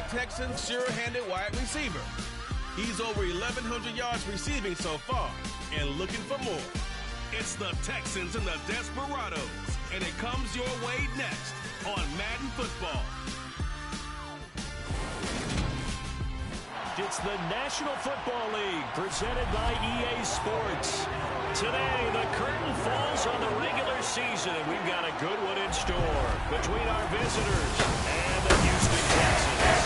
Texans' sure-handed wide receiver. He's over 1,100 yards receiving so far and looking for more. It's the Texans and the Desperados, and it comes your way next on Madden Football. It's the National Football League presented by EA Sports. Today, the curtain falls on the regular season, and we've got a good one in store between our visitors and the Houston Texans.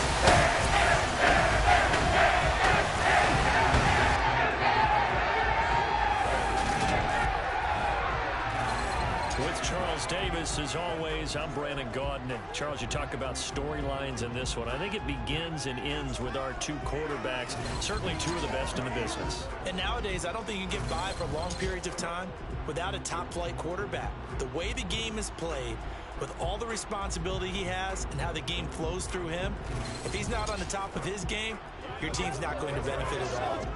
With Charles Davis, as always, I'm Brandon Gaudin. And Charles, you talk about storylines in this one. I think it begins and ends with our two quarterbacks, certainly two of the best in the business. And nowadays, I don't think you can get by for long periods of time without a top-flight quarterback. The way the game is played, with all the responsibility he has and how the game flows through him, if he's not on the top of his game, your team's not going to benefit at all.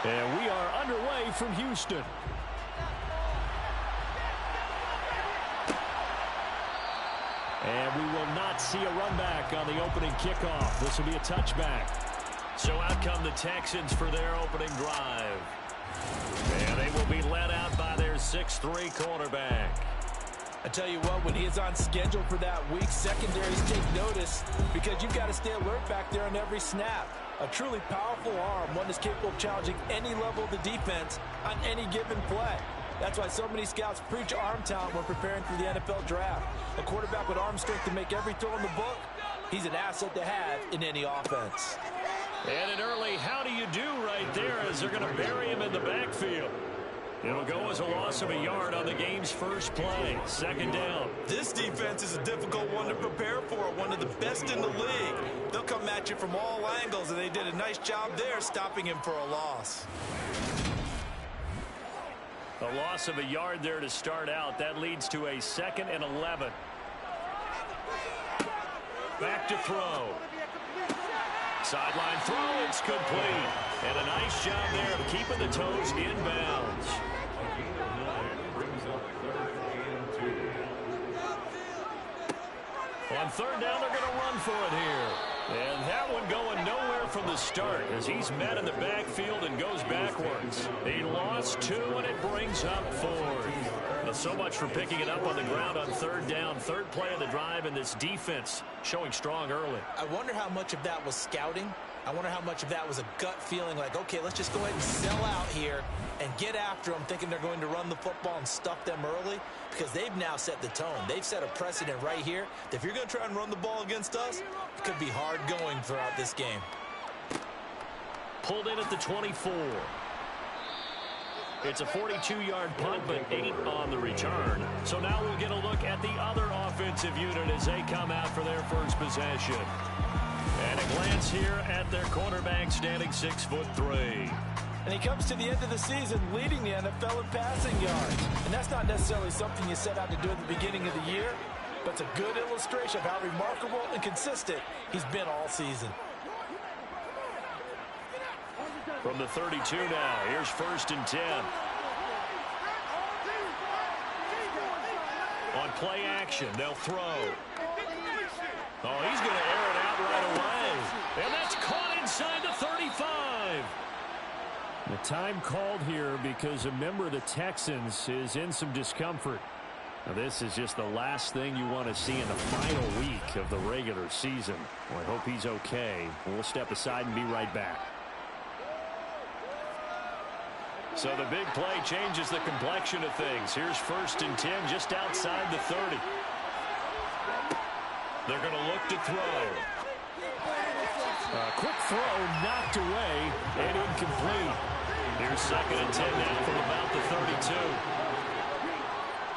And we are underway from Houston. And we will not see a run back on the opening kickoff. This will be a touchback. So out come the Texans for their opening drive. And they will be led out by their 6'3" quarterback. I tell you what, when he is on schedule for that week, secondaries take notice because you've got to stay alert back there on every snap. A truly powerful arm, one that's capable of challenging any level of the defense on any given play. That's why so many scouts preach arm talent when preparing for the NFL draft. A quarterback with arm strength to make every throw in the book, he's an asset to have in any offense. And an early how do you do right there as they're going to bury him in the backfield. It'll go as a loss of a yard on the game's first play. Second down. This defense is a difficult one to prepare for, one of the best in the league. They'll come at you from all angles, and they did a nice job there stopping him for a loss. A loss of a yard there to start out. That leads to a 2nd and 11. Back to throw. Sideline throw, it's complete. And a nice job there of keeping the toes inbounds. On third down, they're going to run for it here. And that one going nowhere from the start as he's met in the backfield and goes backwards. He lost 2, and it brings up 4. Well, so much for picking it up on the ground on third down. Third play of the drive, and this defense showing strong early. I wonder how much of that was scouting. I wonder how much of that was a gut feeling like, okay, let's just go ahead and sell out here and get after them, thinking they're going to run the football and stuff them early, because they've now set the tone. They've set a precedent right here that if you're going to try and run the ball against us, it could be hard going throughout this game. Pulled in at the 24. It's a 42-yard punt, but 8 on the return. So now we'll get a look at the other offensive unit as they come out for their first possession. And a glance here at their quarterback standing 6'3". And he comes to the end of the season leading the NFL in passing yards. And that's not necessarily something you set out to do at the beginning of the year, but it's a good illustration of how remarkable and consistent he's been all season. From the 32 now, here's 1st and 10. On play action, they'll throw. Oh, he's going to air it out right away. And that's caught inside the 35. The time called here because a member of the Texans is in some discomfort. Now, this is just the last thing you want to see in the final week of the regular season. Well, I hope he's okay. We'll step aside and be right back. So the big play changes the complexion of things. Here's 1st and 10 just outside the 30. They're going to look to throw. A quick throw knocked away and incomplete. Here's 2nd and 10 now from about the 30. 2.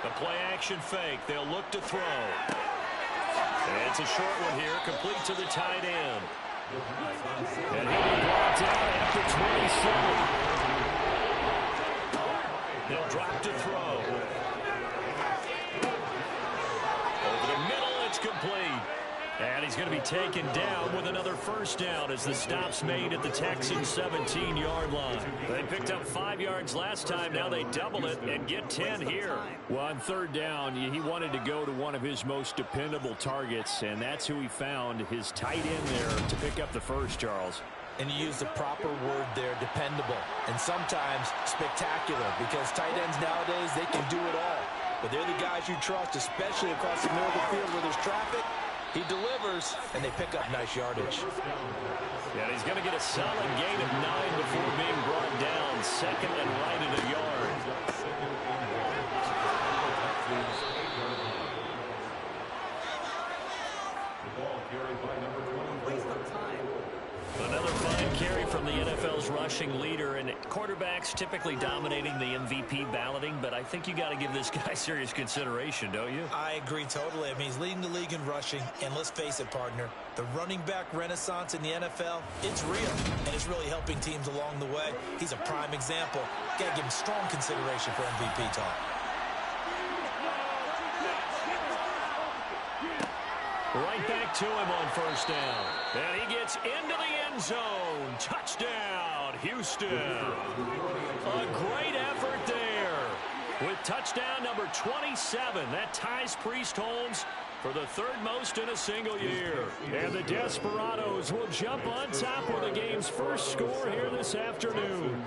The play action fake. They'll look to throw. And it's a short one here, complete to the tight end. And he'll be brought down after 27. They'll drop to throw. Over the middle, it's complete. And he's going to be taken down with another first down as the stop's made at the Texans' 17-yard line. They picked up 5 yards last time. Now they double it and get 10 here. Well, on third down, he wanted to go to one of his most dependable targets, and that's who he found, his tight end there to pick up the first, Charles. And you use the proper word there, dependable, and sometimes spectacular, because tight ends nowadays, they can do it all. But they're the guys you trust, especially across the middle of the field where there's traffic. He delivers, and they pick up nice yardage. Yeah, he's going to get a solid gain of 9 before being brought down. Second and right at a yard. Another fine carry from the NFL's rushing leader, and quarterbacks typically dominating the MVP balloting, but I think you got to give this guy serious consideration, don't you? I agree totally. I mean, he's leading the league in rushing, and let's face it, partner, the running back renaissance in the NFL, it's real, and it's really helping teams along the way. He's a prime example. Got to give him strong consideration for MVP talk. Right back to him on first down. And he gets into the end zone. Touchdown, Houston. A great effort there. With touchdown number 27, that ties Priest Holmes for the third most in a single year. And the Desperados will jump on top with the game's first score here this afternoon.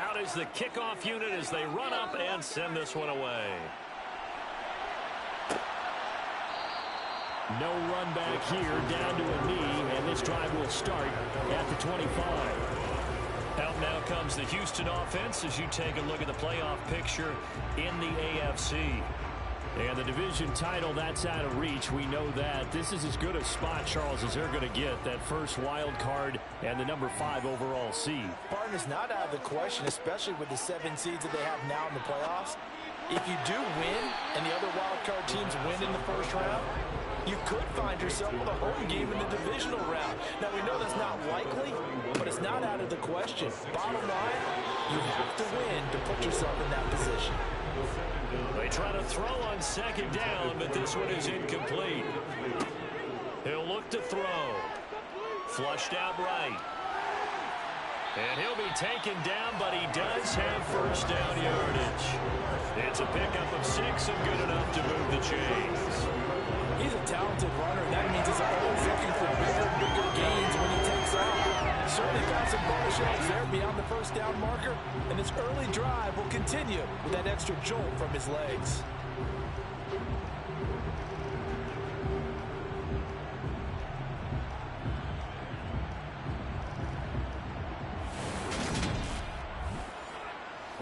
Out is the kickoff unit as they run up and send this one away. No run back here, down to a knee, and this drive will start at the 25. Out now comes the Houston offense as you take a look at the playoff picture in the AFC. And the division title, that's out of reach. We know that. This is as good a spot, Charles, as they're going to get. That first wild card and the number 5 overall seed. Partner's not out of the question, especially with the 7 seeds that they have now in the playoffs. If you do win and the other wild card teams win in the first round, you could find yourself with a home game in the divisional round. Now, we know that's not likely, but it's not out of the question. Bottom line, you have to win to put yourself in that position. They try to throw on second down, but this one is incomplete. He'll look to throw. Flushed out right. And he'll be taken down, but he does have first down yardage. It's a pickup of 6 and good enough to move the chains. He's a talented runner. That means he's always looking for bigger and bigger gains when he takes off. Certainly found some bonus yards there beyond the first down marker. And this early drive will continue with that extra jolt from his legs.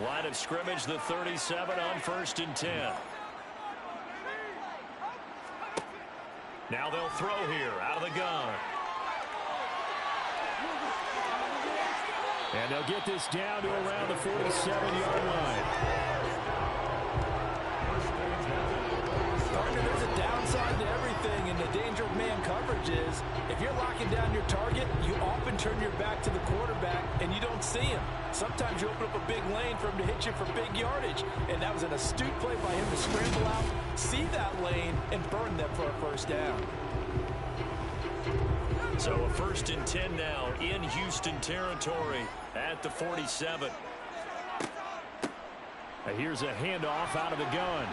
Line of scrimmage, the 37 on 1st and 10. Now they'll throw here out of the gun. And they'll get this down to around the 47-yard line. Partner, there's a downside to everything, and the danger of man coverage is if you're locking down your target, you often turn your back to the quarterback and you don't see him. Sometimes you open up a big lane for him to hit you for big yardage, and that was an astute play by him to scramble out, see that lane, and burn them for a first down. So a 1st and 10 now in Houston territory at the 47. Here's a handoff out of the gun.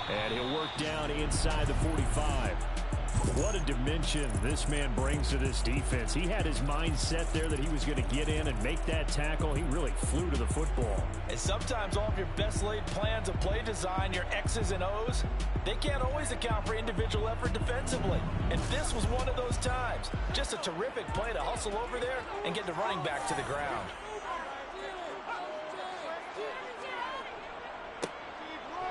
And he'll work down inside the 45. What a dimension this man brings to this defense. He had his mind set there that he was going to get in and make that tackle. He really flew to the football. And sometimes all of your best laid plans of play design, your X's and O's, they can't always account for individual effort defensively. And this was one of those times. Just a terrific play to hustle over there and get the running back to the ground.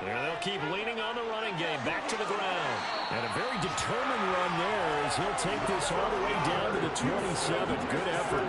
And they'll keep leaning on the running game. Back to the ground. And a very determined run there as he'll take this all the way down to the 27. Good effort.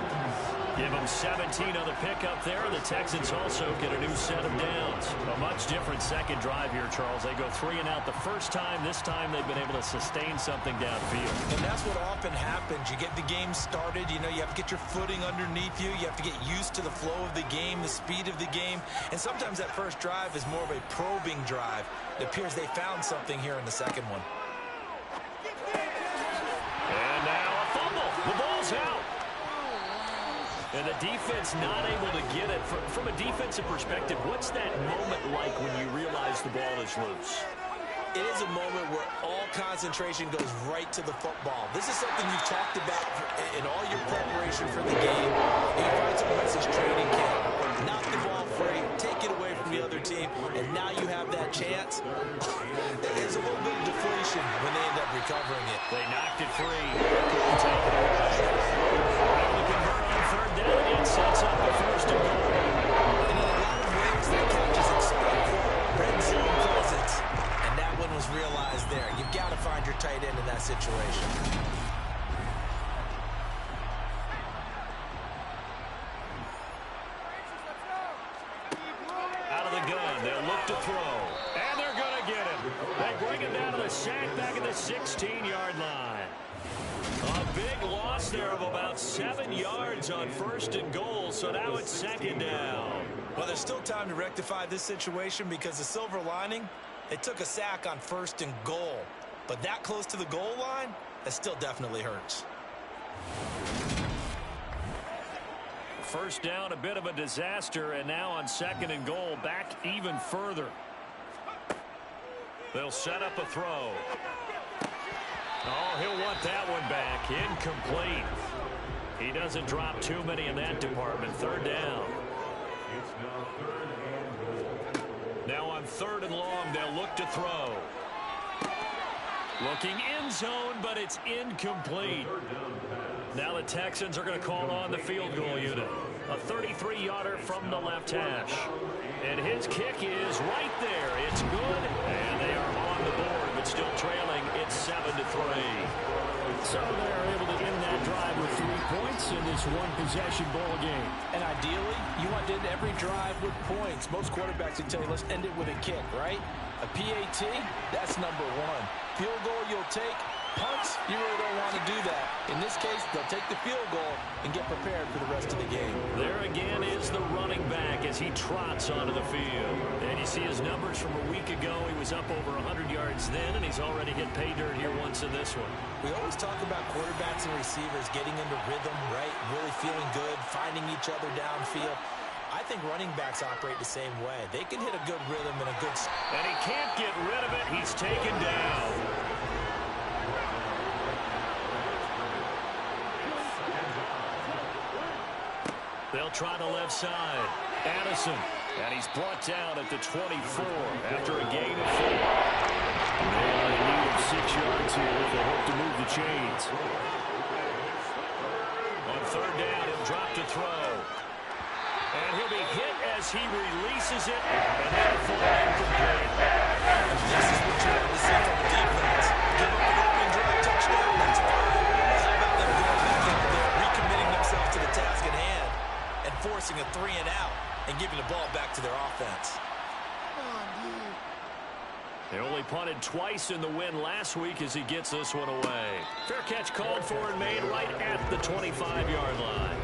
Give them 17 on the pickup there. The Texans also get a new set of downs. A much different second drive here, Charles. They go 3 and out the first time. This time they've been able to sustain something downfield. And that's what often happens. You get the game started. You know, you have to get your footing underneath you. You have to get used to the flow of the game, the speed of the game. And sometimes that first drive is more of a probing drive. It appears they found something here in the second one. And now a fumble. The ball's out. And the defense not able to get it. From a defensive perspective, what's that moment like when you realize the ball is loose? It is a moment where all concentration goes right to the football. This is something you've talked about in all your preparation for the game. You find some message training camp. Knock the ball free, take it away from the other team, and now you have that chance. There's a little bit of deflation when they end up recovering it. They knocked it free. Couldn't take it away. Able to convert on third down. It sets up the first and goal. And in a lot of ways, that catches expected red zone presence. And that one was realized there. You've got to find your tight end in that situation. Out of the gun, they'll look to throw. And they're going to get him. They bring him down to the sack back at the 16-yard line. A big loss there of about 7 yards on first and goal, so now it's second down. Well, there's still time to rectify this situation because the silver lining, they took a sack on first and goal. But that close to the goal line, that still definitely hurts. First down, a bit of a disaster, and now on second and goal, back even further. They'll set up a throw. Oh, he'll want that one back. Incomplete. He doesn't drop too many in that department. Third down. Now on third and long, they'll look to throw. Looking end zone, but it's incomplete. Now the Texans are going to call on the field goal unit. A 33-yarder from the left hash. And his kick is right there. It's good, and they are on the board, but still trailing. It's 7-3. So they're able to end that drive with 3 points in this one-possession ball game. And ideally, you want to end every drive with points. Most quarterbacks would tell you, let's end it with a kick, right? A PAT, that's number one. Field goal you'll take. Punts, you really don't want to do that. In this case, they'll take the field goal and get prepared for the rest of the game. There again is the running back as he trots onto the field. And you see his numbers from a week ago. He was up over 100 yards then, and he's already hit pay dirt here once in this one. We always talk about quarterbacks and receivers getting into rhythm, right? Really feeling good, finding each other downfield. I think running backs operate the same way. They can hit a good rhythm and a good... And he can't get rid of it. He's taken down. They'll try the left side. Addison. And he's brought down at the 24 after a gain of 4. They are in need of 6 yards here if they hope to move the chains. On third down, he'll drop to throw. And he'll be hit as he releases it. And that'll fall incomplete. This is what you have to see from the defense. Give up an opening drive touchdown, that's fine. How about them going back out there, recommitting themselves to the task at hand, and forcing a 3 and out, and giving the ball back to their offense. They only punted twice in the win last week as he gets this one away. Fair catch called for and made right at the 25-yard line.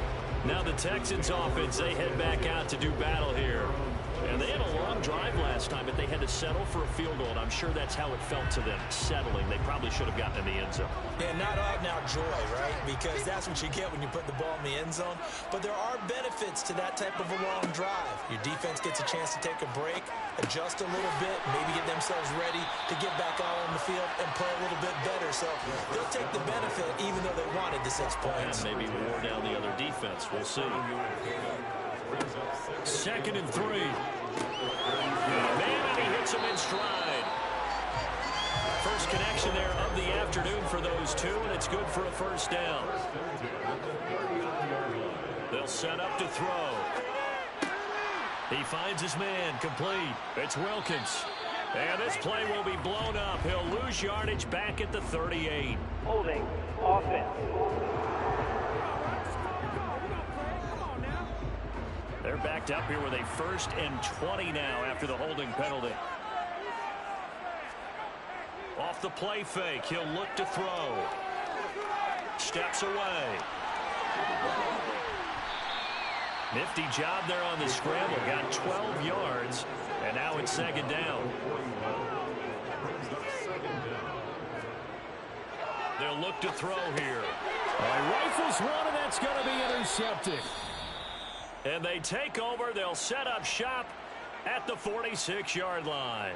Now the Texans offense, they head back out to do battle here. And they had a long drive last time, but they had to settle for a field goal, and I'm sure that's how it felt to them, settling. They probably should have gotten in the end zone. Yeah, not out now joy, right? Because that's what you get when you put the ball in the end zone. But there are benefits to that type of a long drive. Your defense gets a chance to take a break, adjust a little bit, maybe get themselves ready to get back out on the field and play a little bit better. So they'll take the benefit even though they wanted the 6 points. And maybe wore down the other defense. We'll see. 2nd and 3. Man, and he hits him in stride. First connection there of the afternoon for those two, and it's good for a first down. They'll set up to throw. He finds his man, complete. It's Wilkins. And this play will be blown up. He'll lose yardage back at the 38. Holding offense. They're backed up here with a 1st and 20 now after the holding penalty. Off the play fake, he'll look to throw. Steps away. Nifty job there on the scramble. Got 12 yards, and now it's 2nd down. They'll look to throw here. Rifles one, and that's going to be intercepted. And they take over. They'll set up shop at the 46-yard line.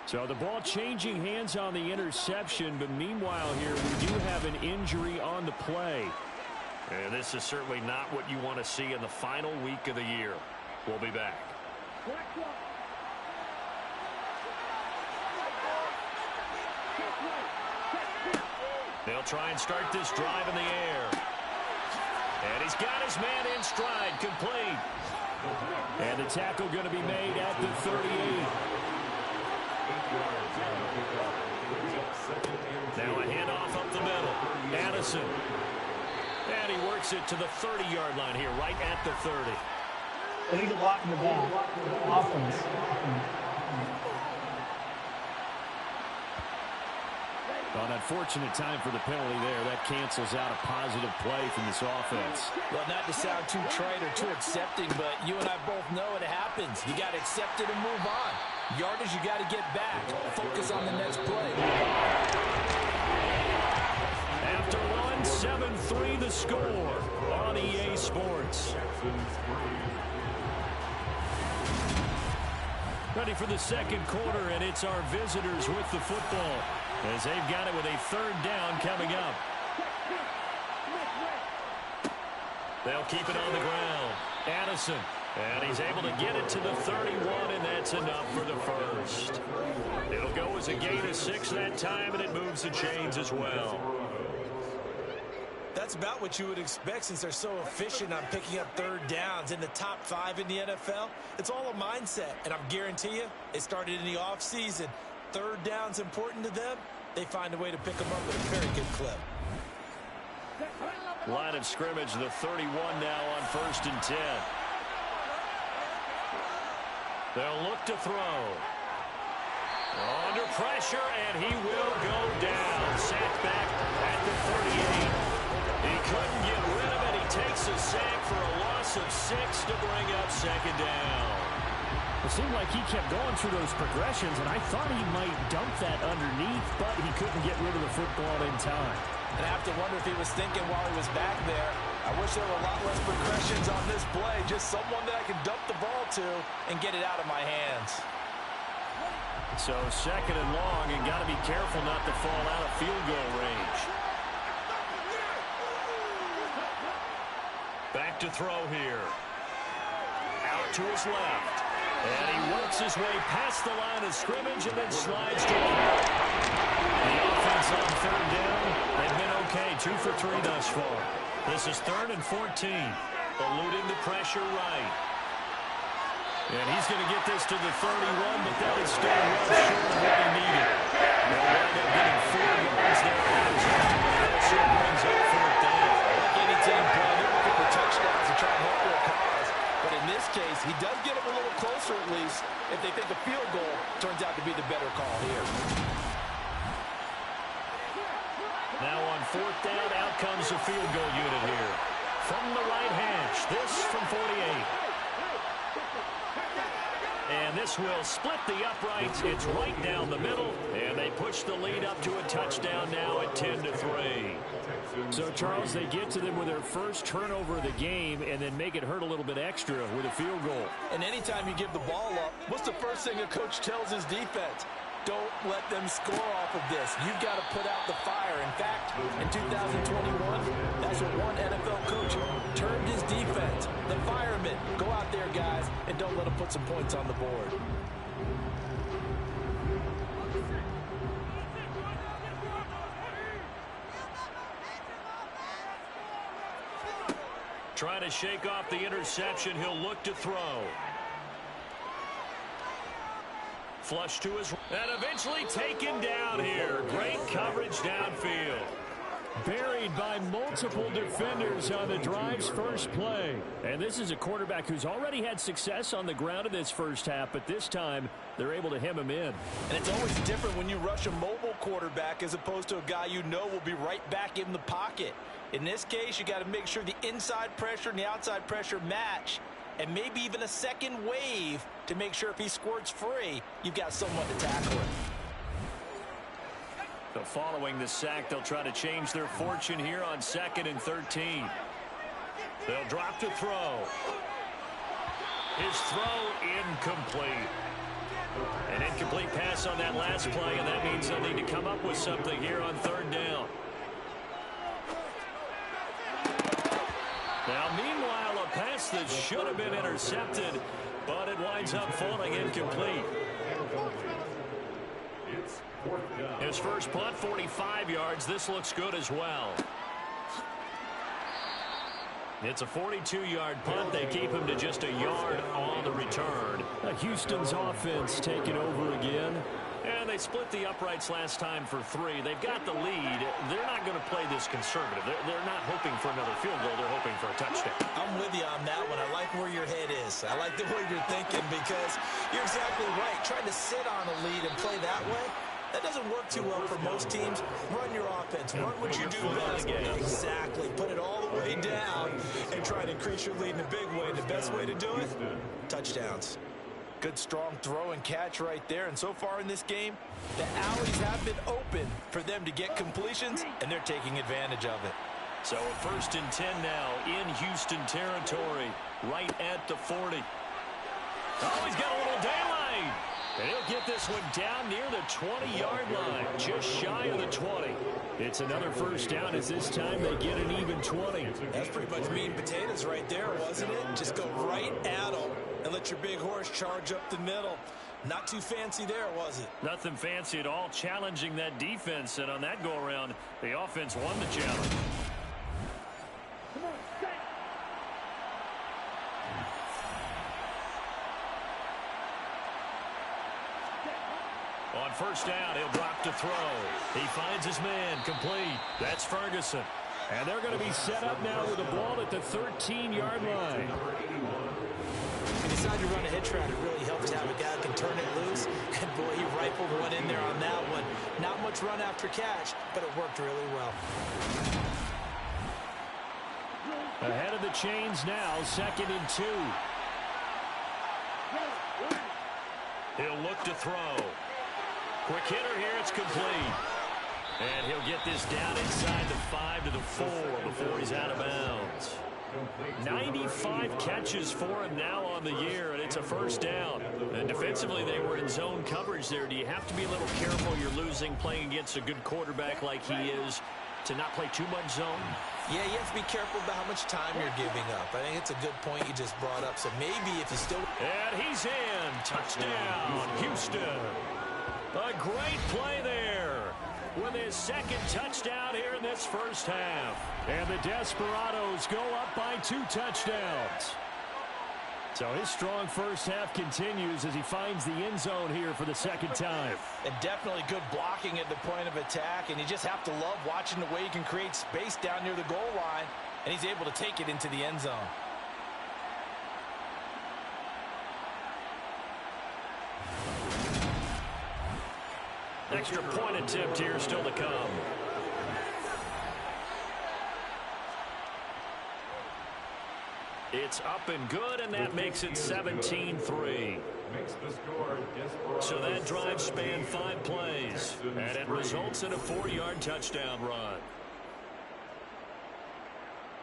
So the ball changing hands on the interception, but meanwhile here we do have an injury on the play. And this is certainly not what you want to see in the final week of the year. We'll be back. They'll try and start this drive in the air. And he's got his man in stride, complete. And the tackle going to be made at the 38. Now a handoff up the middle. Addison. And he works it to the 30-yard line here, right at the 30. They need to block in the ball. Offense. Well, an unfortunate time for the penalty there. That cancels out a positive play from this offense. Well, not to sound too trite or too accepting, but you and I both know it happens. You got to accept it and move on. Yardage, you got to get back. Focus on the next play. After one, 7-3 the score on EA Sports. Ready for the 2nd quarter, and it's our visitors with the football as they've got it with a 3rd down coming up. They'll keep it on the ground. Addison, and he's able to get it to the 31, and that's enough for the 1st. It'll go as a gain of 6 that time, and it moves the chains as well. That's about what you would expect since they're so efficient on picking up 3rd downs in the top 5 in the NFL. It's all a mindset, and I guarantee you it started in the offseason. 3rd down's important to them. They find a way to pick them up at a very good clip. Line of scrimmage, the 31 now on 1st and 10. They'll look to throw. Under pressure, and he will go down. Sacked back at the 38. He couldn't get rid of it. He takes a sack for a loss of 6 to bring up 2nd down. It seemed like he kept going through those progressions, and I thought he might dump that underneath, but he couldn't get rid of the football in time. And I have to wonder if he was thinking while he was back there, I wish there were a lot less progressions on this play, just someone that I can dump the ball to and get it out of my hands. So 2nd and long, and got to be careful not to fall out of field goal range. Back to throw here. Out to his left. And he works his way past the line of scrimmage and then slides to the right. The offense on 3rd down, they've been okay. 2 for 3 thus far. This is 3rd and 14. Eluding the pressure right. And he's going to get this to the 31, but that is still well short of what he needed. They'll wind up getting 4 yards there. That sure brings up 4th down. Like any team play, they're looking for touchdowns to try and help their cause. But in this case, he does get them a little closer at least if they think a field goal turns out to be the better call here. Now on 4th down, out comes the field goal unit here. From the right hash, this from 48. And this will split the uprights. It's right down the middle, and they push the lead up to a touchdown now at 10-3. So, Charles, they get to them with their first turnover of the game and then make it hurt a little bit extra with a field goal. And anytime you give the ball up, what's the first thing a coach tells his defense? Don't let them score off of this. You've got to put out the fire. In fact, in 2021, that's what one NFL coach termed his defense. The firemen. Go out there, guys, and don't let them put some points on the board. Trying to shake off the interception. He'll look to throw. Flush to his, and eventually taken down here. Great coverage downfield. Buried by multiple defenders on the drive's first play. And this is a quarterback who's already had success on the ground in this first half, but this time they're able to hem him in. And it's always different when you rush a mobile quarterback as opposed to a guy you know will be right back in the pocket. In this case, you got to make sure the inside pressure and the outside pressure match, and maybe even a second wave to make sure if he squirts free, you've got someone to tackle him. So following the sack, they'll try to change their fortune here on 2nd and 13. They'll drop to throw. His throw incomplete. An incomplete pass on that last play, and that means they'll need to come up with something here on 3rd down. Now, meanwhile, a pass that should have been intercepted, but it winds up falling incomplete. His first punt, 45 yards. This looks good as well. It's a 42-yard punt. They keep him to just a yard on the return. Houston's offense taking over again. And they split the uprights last time for 3. They've got the lead. They're not going to play this conservative. They're not hoping for another field goal. They're hoping for a touchdown. I'm with you on that one. I like where your head is. I like the way you're thinking because you're exactly right. Trying to sit on a lead and play that way, that doesn't work too well for most teams. Run your offense. Run what you do best. Exactly. Put it all the way down and try to increase your lead in a big way. The best way to do it, touchdowns. Good strong throw and catch right there. And so far in this game, the alleys have been open for them to get completions, and they're taking advantage of it. So a 1st and 10 now in Houston territory, right at the 40. Oh, he's got a little daylight. And he'll get this one down near the 20-yard line, just shy of the 20. It's another 1st down as this time they get an even 20. That's pretty much meat and potatoes right there, wasn't it? Just go right at them and let your big horse charge up the middle. Not too fancy there, was it? Nothing fancy at all, challenging that defense. And on that go-around, the offense won the challenge. On 1st down, he'll drop to throw. He finds his man, complete. That's Ferguson. And they're going to be set up now with the ball at the 13-yard line. He decided to run a hitch route. It really helps to have a guy who can turn it loose. And, boy, he rifled one in there on that one. Not much run after catch, but it worked really well. Ahead of the chains now, 2nd and 2. He'll look to throw. Quick hitter here, it's complete. And he'll get this down inside the 5 to the 4 before he's out of bounds. 95 catches for him now on the year, and it's a 1st down. And defensively, they were in zone coverage there. Do you have to be a little careful? You're losing playing against a good quarterback like he is to not play too much zone? Yeah, you have to be careful about how much time you're giving up. I think it's a good point you just brought up. So maybe if you still... And he's in. Touchdown, Houston. A great play there with his 2nd touchdown here in this 1st half. And the Desperados go up by 2 touchdowns. So his strong 1st half continues as he finds the end zone here for the 2nd time. And definitely good blocking at the point of attack. And you just have to love watching the way he can create space down near the goal line. And he's able to take it into the end zone. Extra point attempt here still to come. It's up and good, and that makes it 17-3. So that drive spanned 5 plays, and it results in a 4-yard touchdown run.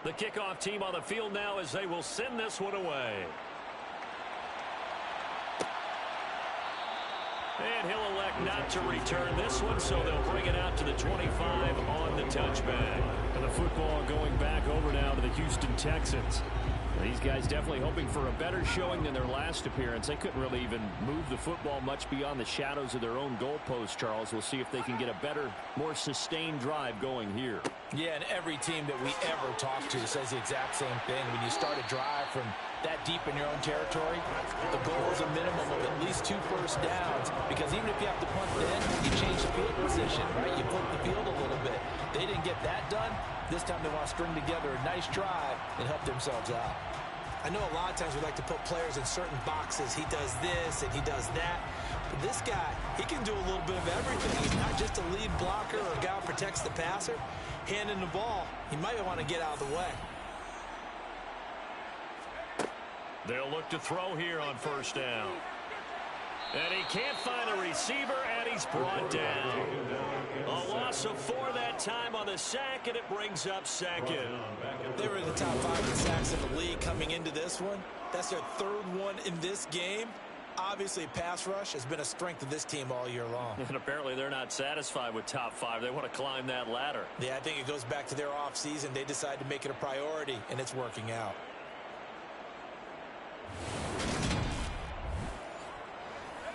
The kickoff team on the field now as they will send this one away. And he'll elect not to return this one, so they'll bring it out to the 25 on the touchback. And the football going back over now to the Houston Texans. These guys definitely hoping for a better showing than their last appearance. They couldn't really even move the football much beyond the shadows of their own goalpost, Charles. We'll see if they can get a better, more sustained drive going here. Yeah, and every team that we ever talk to says the exact same thing. When you start a drive from that deep in your own territory, the goal is a minimum of at least 2 first downs, because even if you have to punt then, you change the field position, right? You flip the field a little bit. They didn't get that done. This time they want to string together a nice drive and help themselves out. I know a lot of times we like to put players in certain boxes. He does this and he does that. But this guy, he can do a little bit of everything. He's not just a lead blocker or a guy who protects the passer. Handing the ball, he might want to get out of the way. They'll look to throw here on first down. And he can't find a receiver, and he's brought down. A loss of 4 that time on the sack, and it brings up second. They were in the top 5 in sacks in the league coming into this one. That's their 3rd one in this game. Obviously, pass rush has been a strength of this team all year long. And apparently they're not satisfied with top 5. They want to climb that ladder. Yeah, I think it goes back to their offseason. They decided to make it a priority, and it's working out.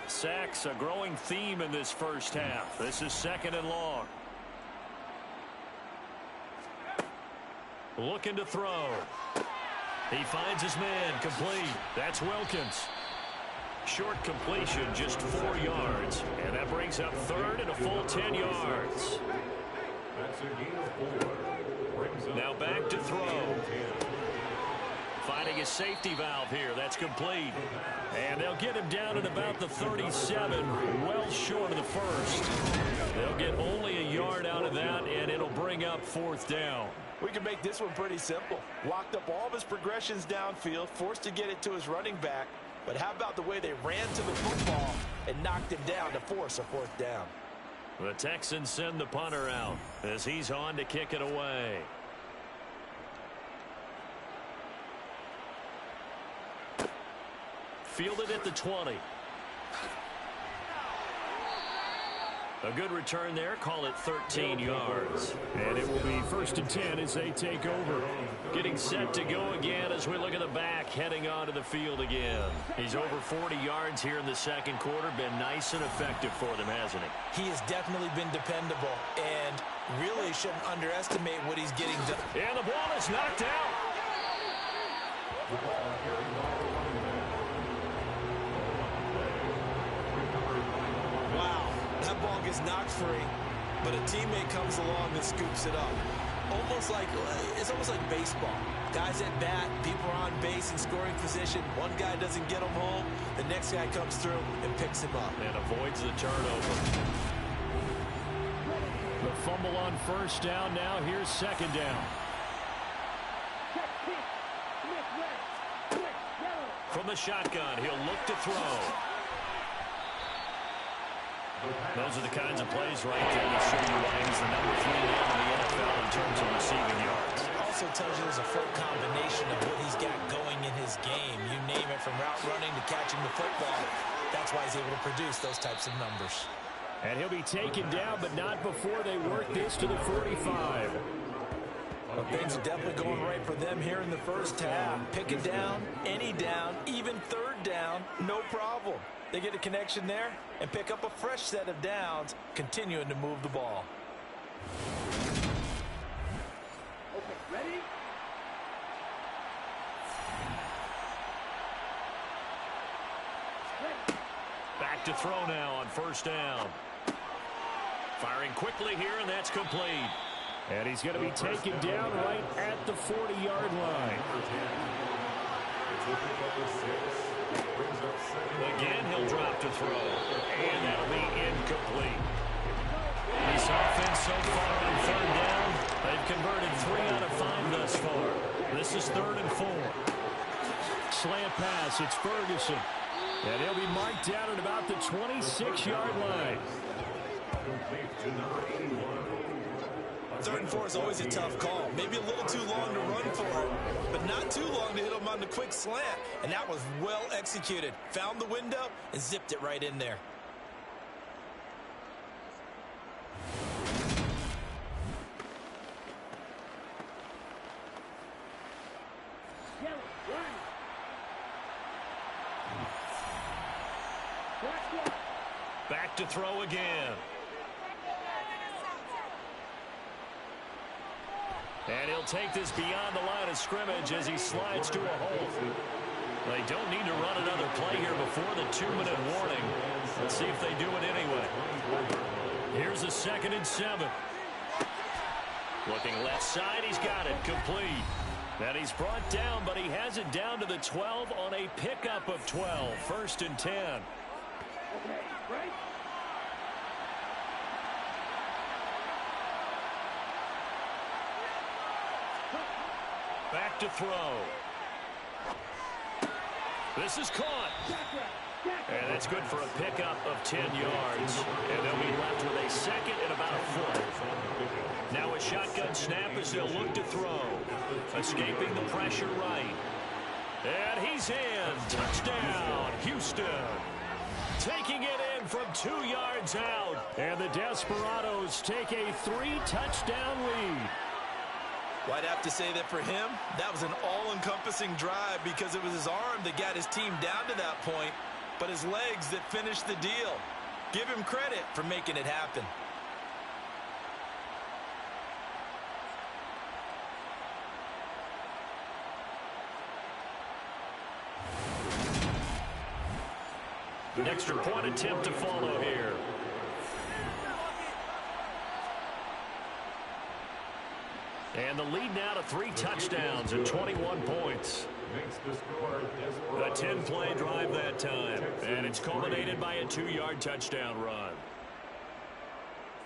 Sacks, a growing theme in this first half. This is 2nd and long. Looking to throw. He finds his man, complete. That's Wilkins. Short completion, just 4 yards. And that brings up 3rd and a full 10 yards. Now back to throw. Finding his safety valve here. That's complete. And they'll get him down at about the 37, well short of the first. They'll get only a yard out of that, and it'll bring up 4th down. We can make this one pretty simple. Locked up all of his progressions downfield, forced to get it to his running back. But how about the way they ran to the football and knocked him down to force a 4th down? The Texans send the punter out as he's on to kick it away. Fielded at the 20. A good return there. Call it 13 yards. And it will be 1st and 10 as they take over. Getting set to go again as we look at the back, heading onto the field again. He's over 40 yards here in the 2nd quarter. Been nice and effective for them, hasn't he? He has definitely been dependable, and really shouldn't underestimate what he's getting done. And the ball is knocked out. Wow, that ball gets knocked free, but a teammate comes along and scoops it up. It's almost like baseball. Guys at bat, people are on base in scoring position. One guy doesn't get him home. The next guy comes through and picks him up. And avoids the turnover. The fumble on first down. Now here's 2nd down. From the shotgun, he'll look to throw. Those are the kinds of plays right there that show you why he's the number 3 man in the NFL in terms of receiving yards. Also tells you there's a full combination of what he's got going in his game. You name it, from route running to catching the football. That's why he's able to produce those types of numbers. And he'll be taken down, but not before they work this to the 45. Well, things are definitely going right for them here in the first half. Pick it down, any down, even 3rd down, no problem. They get a connection there and pick up a fresh set of downs, continuing to move the ball. Okay, ready? Back to throw now on first down. Firing quickly here, and that's complete. And he's going to be taken down right at the 40-yard line. Again, he'll drop to throw. And that'll be incomplete. This offense so far on 3rd down, they've converted 3 out of 5 thus far. This is 3rd and 4. Slant pass, it's Ferguson. And he'll be marked down at about the 26-yard line. 3rd and 4 is always a tough call. Maybe a little too long to run for it, but not too long to hit him on the quick slant. And that was well executed. Found the window and zipped it right in there. to throw again. And he'll take this beyond the line of scrimmage as he slides to a hole. They don't need to run another play here before the 2-minute warning. Let's see if they do it anyway. Here's a 2nd and 7. Looking left side, he's got it, complete. And he's brought down, but he has it down to the 12 on a pickup of 12. 1st and 10. Back to throw. This is caught. And that's good for a pickup of 10 yards. And they'll be left with a 2nd and about a foot. Now a shotgun snap as they'll look to throw. Escaping the pressure right. And he's in. Touchdown, Houston. Taking it in from 2 yards out. And the Desperados take a 3-touchdown lead. Well, I'd have to say that for him, that was an all-encompassing drive because it was his arm that got his team down to that point, but his legs that finished the deal. Give him credit for making it happen. An extra point attempt to follow here. And the lead now to 3 touchdowns and 21 points. A 10-play drive that time. And it's culminated by a 2-yard touchdown run.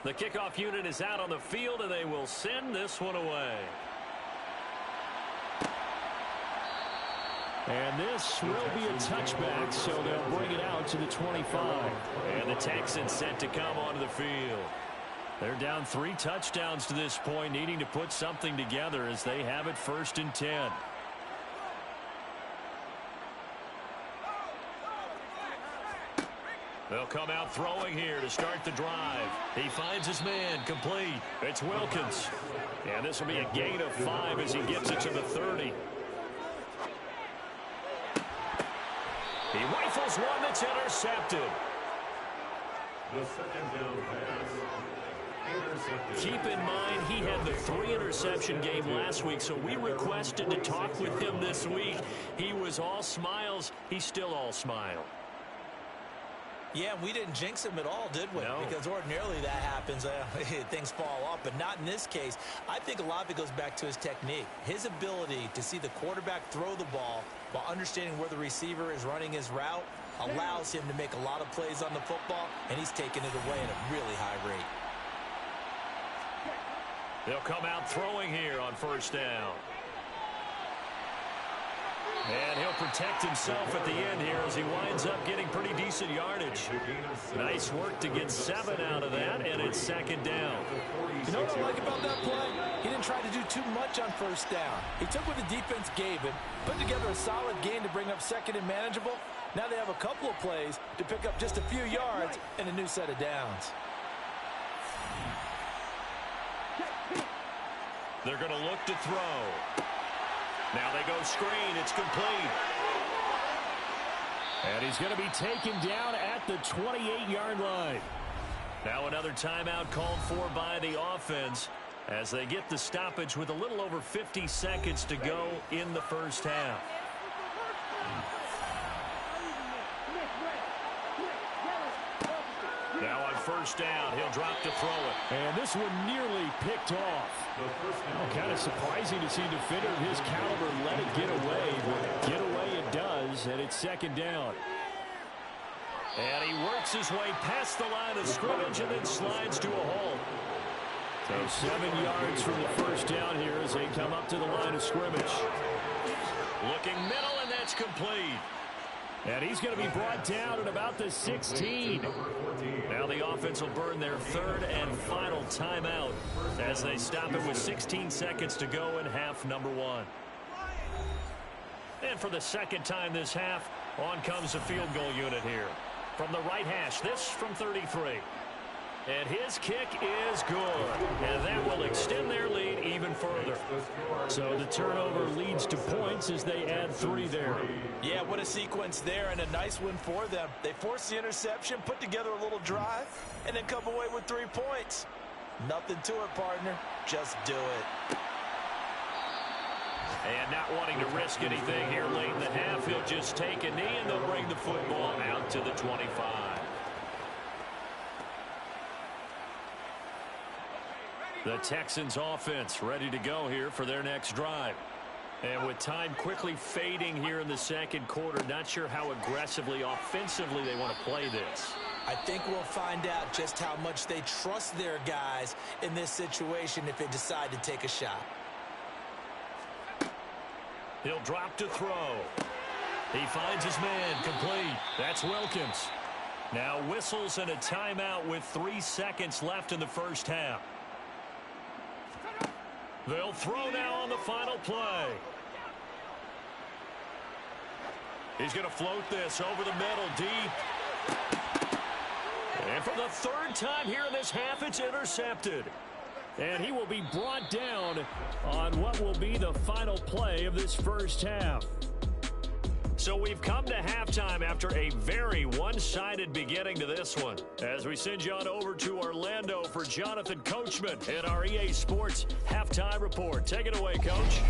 The kickoff unit is out on the field, and they will send this one away. And this will be a touchback, so they'll bring it out to the 25. And the Texans set to come onto the field. They're down 3 touchdowns to this point, needing to put something together as they have it 1st and 10. They'll come out throwing here to start the drive. He finds his man, complete. It's Wilkins. And this will be a gain of 5 as he gets it to the 30. He rifles one that's intercepted. The 2nd down pass. Keep in mind, he had the 3-interception game last week, so we requested to talk with him this week. He was all smiles. He's still all smile. Yeah, we didn't jinx him at all, did we? No. Because ordinarily that happens. Things fall off, but not in this case. I think a lot of it goes back to his technique. His ability to see the quarterback throw the ball while understanding where the receiver is running his route allows him to make a lot of plays on the football, and he's taking it away at a really high rate. They'll come out throwing here on 1st down. And he'll protect himself at the end here as he winds up getting pretty decent yardage. Nice work to get 7 out of that, and it's 2nd down. You know what I like about that play? He didn't try to do too much on 1st down. He took what the defense gave him, put together a solid gain to bring up 2nd and manageable. Now they have a couple of plays to pick up just a few yards and a new set of downs. They're going to look to throw. Now they go screen. It's complete. And he's going to be taken down at the 28-yard line. Now another timeout called for by the offense as they get the stoppage with a little over 50 seconds to go in the 1st half. Now on 1st down, he'll drop to throw it. And this one nearly picked off. Kind of surprising to see a defender of his caliber let it get away, but get away it does, and it's 2nd down. And he works his way past the line of scrimmage and then slides to a hole. So 7 yards from the 1st down here as they come up to the line of scrimmage. Looking middle, and that's complete. And he's going to be brought down at about the 16. Now the offense will burn their 3rd and final timeout as they stop it with 16 seconds to go in half number 1. And for the 2nd time this half, on comes the field goal unit here. From the right hash, this from 33. And his kick is good. And that will extend their lead even further. So the turnover leads to points as they add 3 there. Yeah, what a sequence there, and a nice win for them. They forced the interception, put together a little drive, and then come away with 3 points. Nothing to it, partner. Just do it. And not wanting to risk anything here late in the half, he'll just take a knee, and they'll bring the football out to the 25. The Texans offense ready to go here for their next drive. And with time quickly fading here in the second quarter, not sure how aggressively, offensively they want to play this. I think we'll find out just how much they trust their guys in this situation if they decide to take a shot. He'll drop to throw. He finds his man complete. That's Wilkins. Now whistles and a timeout with 3 seconds left in the first half. They'll throw now on the final play. He's going to float this over the middle deep. And for the 3rd time here in this half, it's intercepted. And he will be brought down on what will be the final play of this first half. So we've come to halftime after a very one-sided beginning to this one. As we send you on over to Orlando for Jonathan Coachman in our EA Sports Halftime Report. Take it away, Coach.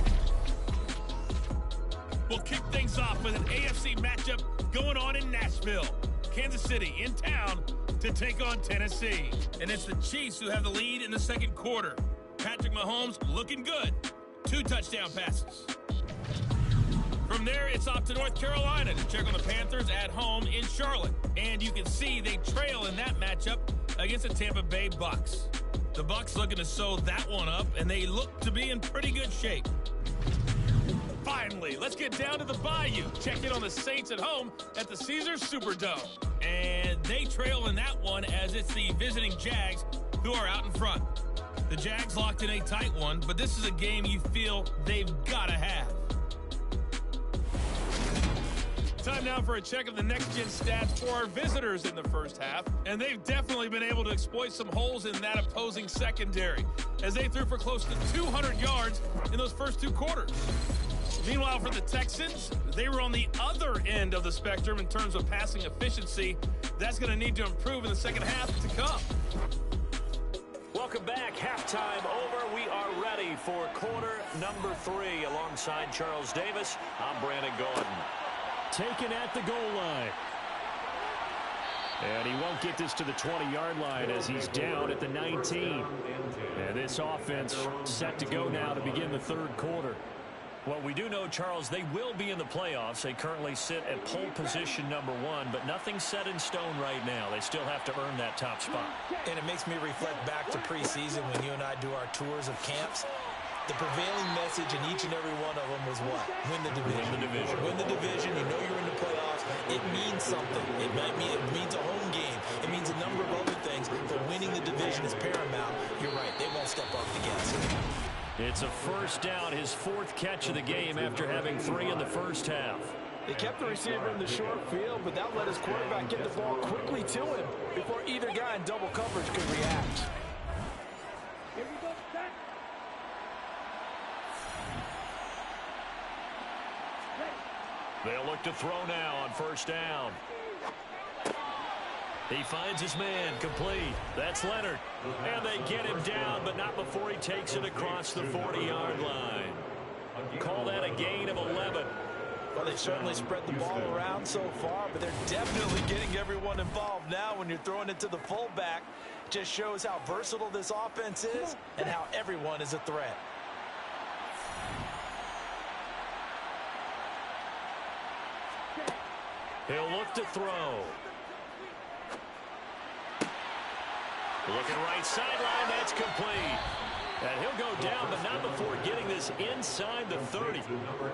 We'll kick things off with an AFC matchup going on in Nashville. Kansas City in town to take on Tennessee. And it's the Chiefs who have the lead in the second quarter. Patrick Mahomes looking good. 2 touchdown passes. From there, it's off to North Carolina to check on the Panthers at home in Charlotte. And you can see they trail in that matchup against the Tampa Bay Bucks. The Bucks looking to sew that one up, and they look to be in pretty good shape. Finally, let's get down to the Bayou. Check in on the Saints at home at the Caesars Superdome. And they trail in that one as it's the visiting Jags who are out in front. The Jags locked in a tight one, but this is a game you feel they've got to have. Time now for a check of the next-gen stats for our visitors in the first half. And they've definitely been able to exploit some holes in that opposing secondary as they threw for close to 200 yards in those first 2 quarters. Meanwhile, for the Texans, they were on the other end of the spectrum in terms of passing efficiency. That's going to need to improve in the second half to come. Welcome back. Halftime over. We are ready for quarter number 3. Alongside Charles Davis, I'm Brandon Gordon. Taken at the goal line. And he won't get this to the 20-yard line as he's down at the 19. And this offense set to go now to begin the third quarter. Well, we do know, Charles, they will be in the playoffs. They currently sit at pole position number 1, but nothing's set in stone right now. They still have to earn that top spot. And it makes me reflect back to preseason when you and I do our tours of camps. The prevailing message in each and every one of them was what? Win the division. Win the division. Win the division. You know you're in the playoffs. It means something. It means a home game. It means a number of other things, but winning the division is paramount. You're right. They won't step off the gas. It's a first down, his 4th catch of the game after having 3 in the first half. They kept the receiver in the short field, but that let his quarterback get the ball quickly to him before either guy in double coverage could react. Here we go, set. They'll look to throw now on first down. He finds his man complete. That's Leonard. And they get him down, but not before he takes it across the 40-yard line. Call that a gain of 11. Well, they've certainly spread the ball around so far, but they're definitely getting everyone involved now when you're throwing it to the fullback. Just shows how versatile this offense is and how everyone is a threat. He'll look to throw. Looking right sideline, that's complete. And he'll go down, but not before getting this inside the 30.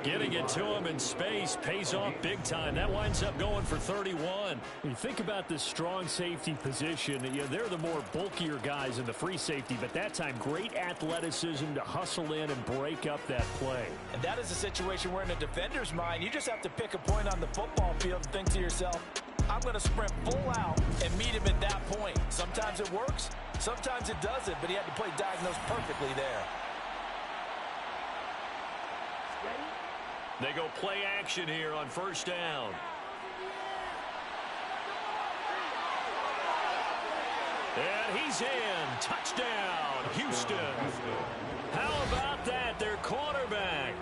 Getting it to him in space pays off big time. That winds up going for 31. When you think about this strong safety position, they're the more bulkier guys in the free safety, but that time, great athleticism to hustle in and break up that play. And that is a situation where in a defender's mind, you just have to pick a point on the football field and think to yourself, I'm going to sprint full out and meet him at that point. Sometimes it works, sometimes it doesn't, but he had to play diagnose perfectly there. They go play action here on first down. And he's in. Touchdown, Houston. How about that? Their quarterback.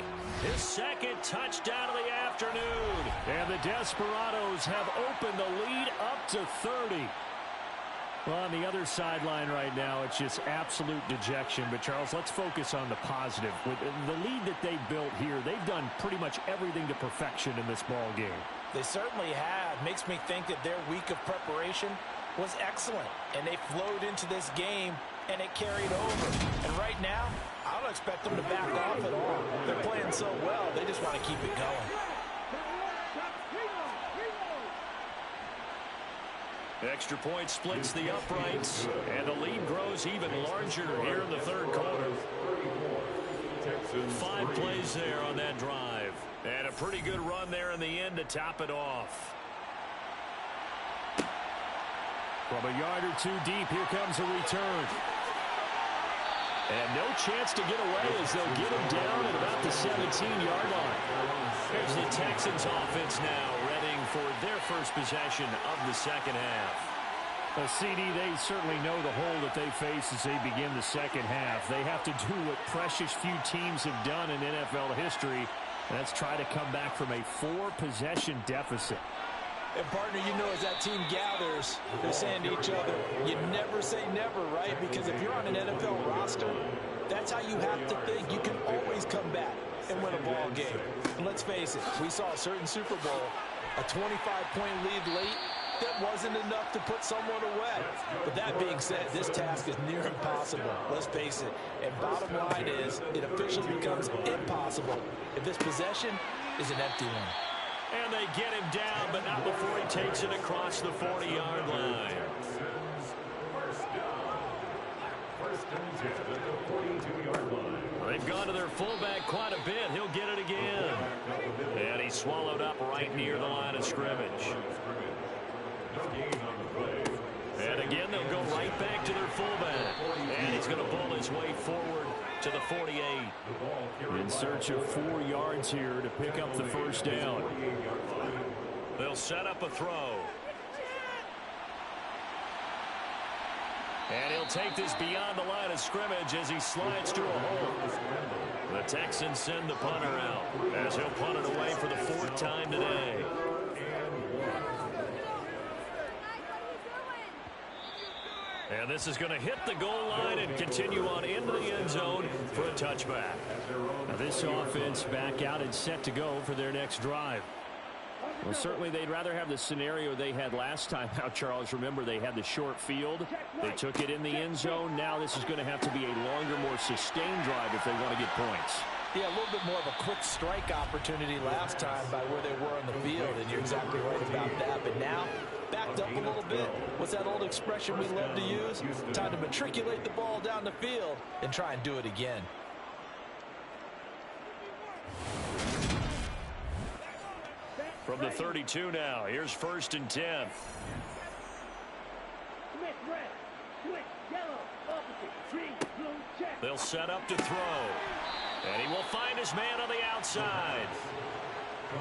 His second touchdown of the afternoon. And the Desperados have opened the lead up to 30. Well, on the other sideline right now, it's just absolute dejection. But, Charles, let's focus on the positive. With the lead that they built here, they've done pretty much everything to perfection in this ball game. They certainly have. Makes me think that their week of preparation was excellent. And they flowed into this game, and it carried over. And right now, I don't expect them to back off at all. They're playing so well, they just want to keep it going. Extra point splits the uprights, and the lead grows even larger here in the third quarter. 5 plays there on that drive. And a pretty good run there in the end to top it off. From a yard or two deep, here comes a return. And no chance to get away as they'll get him down at about the 17-yard line. Here's the Texans offense now, readying for their first possession of the second half. CD, they certainly know the hole that they face as they begin the second half. They have to do what precious few teams have done in NFL history. That's try to come back from a 4-possession deficit. And, partner, you know, as that team gathers, they're saying to each other, you never say never, right? Because if you're on an NFL roster, that's how you have to think. You can always come back and win a ball game. And let's face it, we saw a certain Super Bowl, a 25-point lead late, that wasn't enough to put someone away. But that being said, this task is near impossible. Let's face it. And bottom line is, it officially becomes impossible if this possession is an empty one. And they get him down, but not before he takes it across the 40-yard line. They've gone to their fullback quite a bit. He'll get it again. And he's swallowed up right near the line of scrimmage. And again, they'll go right back to their fullback. And he's going to pull his way forward to the 48. In search of 4 yards here to pick up the first down. They'll set up a throw. And he'll take this beyond the line of scrimmage as he slides to a hole. The Texans send the punter out as he'll punt it away for the 4th time today. And this is going to hit the goal line and continue on into the end zone for a touchback. Now this offense back out and set to go for their next drive. Well, certainly they'd rather have the scenario they had last time out, Charles. Remember, they had the short field. They took it in the end zone. Now this is going to have to be a longer, more sustained drive if they want to get points. Yeah, a little bit more of a quick strike opportunity last time by where they were on the field, and you're exactly right about that. But now, backed up a little bit. What's that old expression we love to use? Time to matriculate the ball down the field and try and do it again. From the 32 now, here's 1st and 10. They'll set up to throw. And he will find his man on the outside.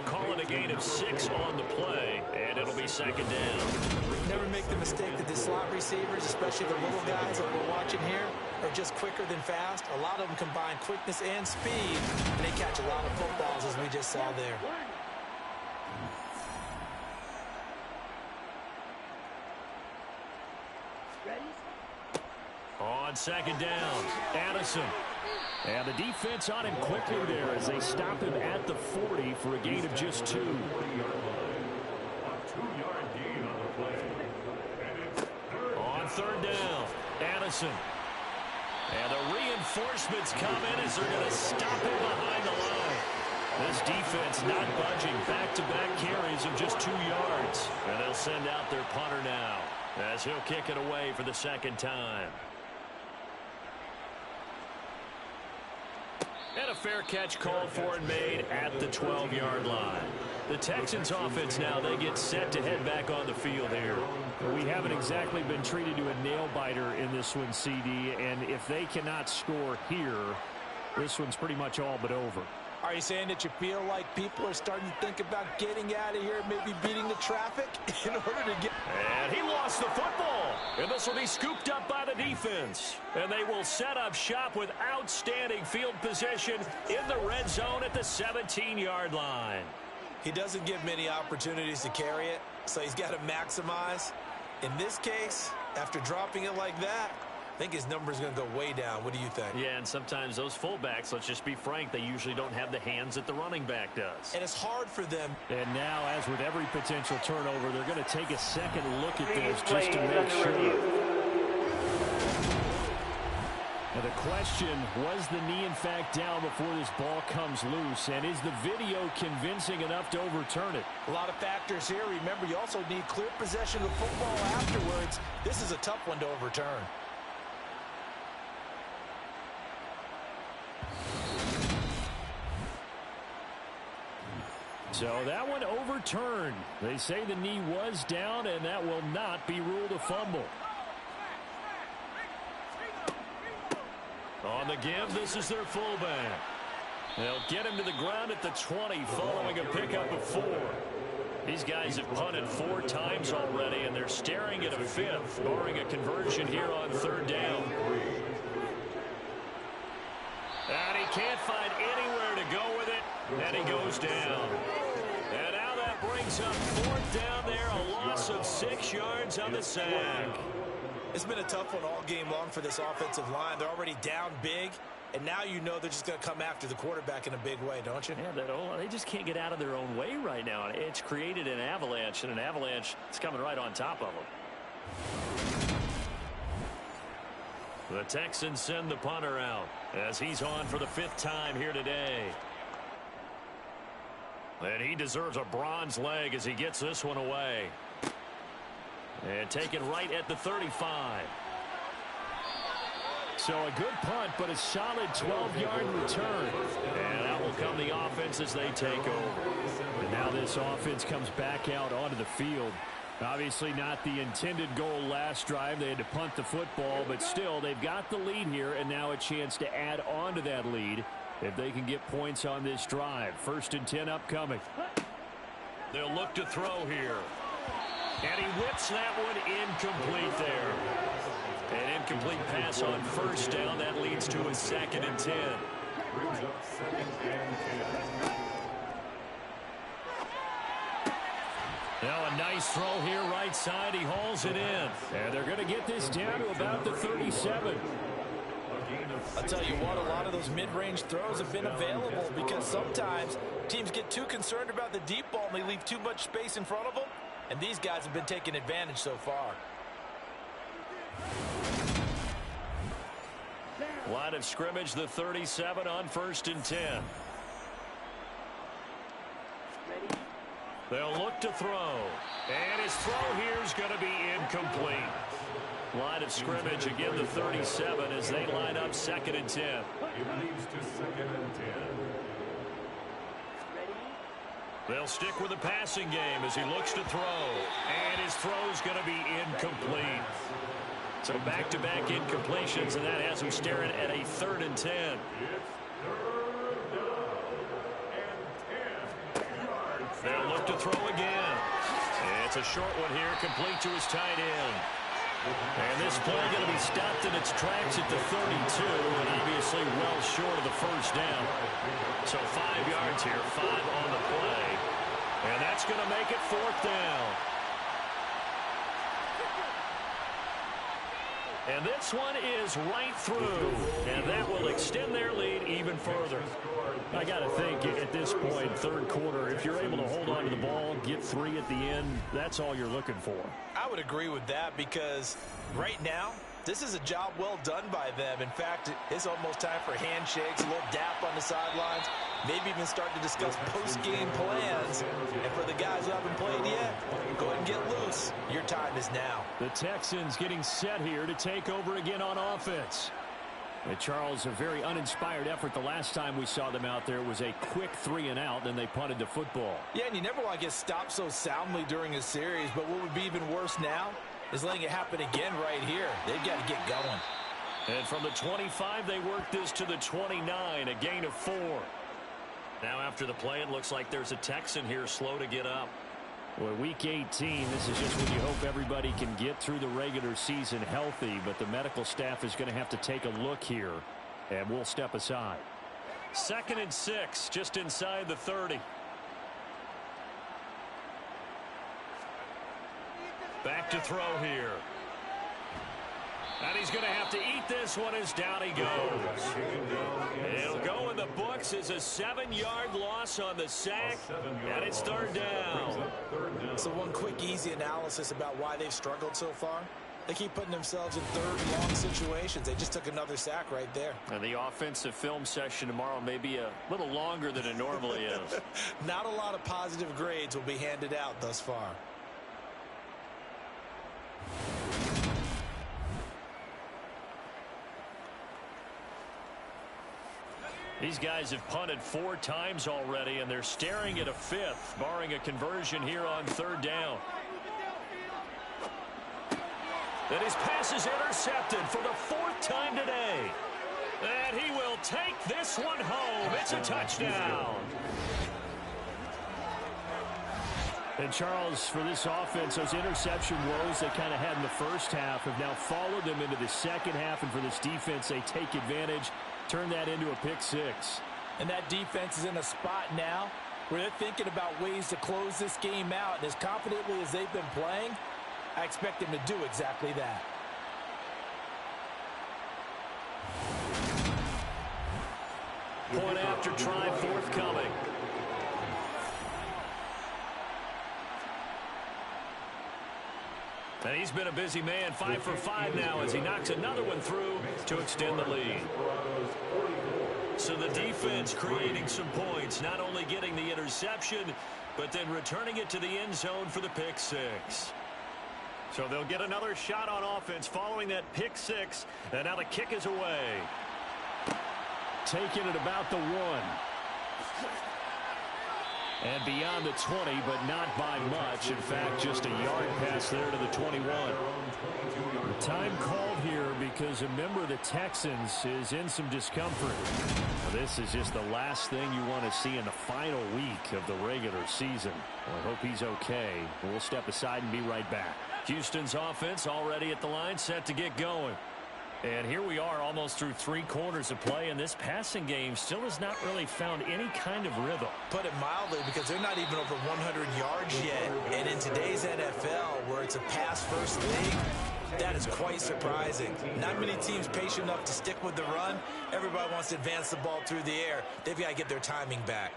Call it a gain of 6 on the play, and it'll be 2nd down. Never make the mistake that the slot receivers, especially the little guys that we're watching here, are just quicker than fast. A lot of them combine quickness and speed, and they catch a lot of footballs, as we just saw there. On 2nd down, Addison. And the defense on him quickly there as they stop him at the 40 for a gain of just 2. On 3rd down, Addison. And the reinforcements come in as they're going to stop him behind the line. This defense not budging. Back-to-back carries of just 2 yards. And they'll send out their punter now as he'll kick it away for the 2nd time. And a fair catch called for and made at the 12-yard line. The Texans offense now, they get set to head back on the field here. We haven't exactly been treated to a nail-biter in this one, CD, and if they cannot score here, this one's pretty much all but over. Are you saying that you feel like people are starting to think about getting out of here, maybe beating the traffic in order to get... And he lost the football, and this will be scooped up by the defense. And they will set up shop with outstanding field position in the red zone at the 17-yard line. He doesn't give many opportunities to carry it, so he's got to maximize. In this case, after dropping it like that, I think his number is going to go way down. What do you think? Yeah, and sometimes those fullbacks, let's just be frank, they usually don't have the hands that the running back does. And it's hard for them. And now, as with every potential turnover, they're going to take a second look at this just to make sure. Now the question, was the knee in fact down before this ball comes loose? And is the video convincing enough to overturn it? A lot of factors here. Remember, you also need clear possession of football afterwards. This is a tough one to overturn. So that one overturned. They say the knee was down, and that will not be ruled a fumble. On the give, this is their fullback. They'll get him to the ground at the 20 following a pickup of 4. These guys have punted 4 times already, and they're staring at a 5th, barring a conversion here on 3rd down. And he can't find anywhere to go with it, and he goes down. And now that brings up 4th down there, a loss of 6 yards on the sack. It's been a tough one all game long for this offensive line. They're already down big, and now you know they're just going to come after the quarterback in a big way, don't you? Yeah, they just can't get out of their own way right now. It's created an avalanche, and an avalanche is coming right on top of them. The Texans send the punter out as he's on for the 5th time here today. And he deserves a bronze leg as he gets this one away. And taken right at the 35. So a good punt, but a solid 12-yard return. And that will come the offense as they take over. And now this offense comes back out onto the field. Obviously not the intended goal last drive. They had to punt the football, but still they've got the lead here, and now a chance to add on to that lead if they can get points on this drive. 1st and 10 upcoming. They'll look to throw here. And he whips that one incomplete there. An incomplete pass on 1st down. That leads to a 2nd and 10. Now a nice throw here right side. He hauls it in. And they're going to get this down to about the 37. I'll tell you what, a lot of those mid-range throws have been available because sometimes teams get too concerned about the deep ball and they leave too much space in front of them. And these guys have been taking advantage so far. Line of scrimmage, the 37 on 1st and 10. They'll look to throw. And his throw here is going to be incomplete. Line of scrimmage, again, the 37 as they line up 2nd and 10. It leads to 2nd and 10. They'll stick with the passing game as he looks to throw. And his throw's going to be incomplete. So back-to-back incompletions, and that has him staring at a 3rd and 10. It's 3rd down and 10 yards. They'll look to throw again. It's a short one here, complete to his tight end. And this play going to be stopped in its tracks at the 32, and obviously well short of the 1st down. So 5 yards here, 5 on the play. And that's going to make it 4th down. And this one is right through, and that will extend their lead even further. I got to think at this point, 3rd quarter, if you're able to hold on to the ball, get 3 at the end, that's all you're looking for. I would agree with that because right now, this is a job well done by them. In fact, it's almost time for handshakes, a little dap on the sidelines, maybe even start to discuss post-game plans. And for the guys who haven't played yet, go ahead and get loose. Your time is now. The Texans getting set here to take over again on offense. And Charles, a very uninspired effort the last time we saw them out there. It was a quick 3-and-out, then they punted the football. Yeah, and you never want to get stopped so soundly during a series, but what would be even worse now is letting it happen again right here. They've got to get going. And from the 25, they work this to the 29, a gain of 4. Now after the play, it looks like there's a Texan here slow to get up. Well, week 18, this is just when you hope everybody can get through the regular season healthy, but the medical staff is going to have to take a look here, and we'll step aside. 2nd and 6, just inside the 30. Back to throw here. And he's going to have to eat this one as down he goes. It'll go in the books as a 7-yard loss on the sack, and it's 3rd down. So one quick, easy analysis about why they've struggled so far. They keep putting themselves in 3rd and long situations. They just took another sack right there. And the offensive film session tomorrow may be a little longer than it normally is. Not a lot of positive grades will be handed out thus far. These guys have punted 4 times already, and they're staring at a 5th, barring a conversion here on 3rd down. And his pass is intercepted for the 4th time today. And he will take this one home. It's a touchdown. And Charles, for this offense, those interception woes they kind of had in the first half have now followed them into the second half. And for this defense, they take advantage, turn that into a pick 6. And that defense is in a spot now where they're thinking about ways to close this game out. And as confidently as they've been playing, I expect them to do exactly that. Point after try forthcoming. And he's been a busy man, 5 for 5 now as he knocks another one through to extend the lead. So the defense creating some points, not only getting the interception, but then returning it to the end zone for the pick 6. So they'll get another shot on offense following that pick 6. And now the kick is away. Taking it about the 1. And beyond the 20, but not by much. In fact, just a yard pass there to the 21. The time called here because a member of the Texans is in some discomfort. Now, this is just the last thing you want to see in the final week of the regular season. Well, I hope he's okay. We'll step aside and be right back. Houston's offense already at the line, set to get going. And here we are almost through 3 quarters of play, and this passing game still has not really found any kind of rhythm. Put it mildly, because they're not even over 100 yards yet. And in today's NFL, where it's a pass-first league, that is quite surprising. Not many teams patient enough to stick with the run. Everybody wants to advance the ball through the air. They've got to get their timing back.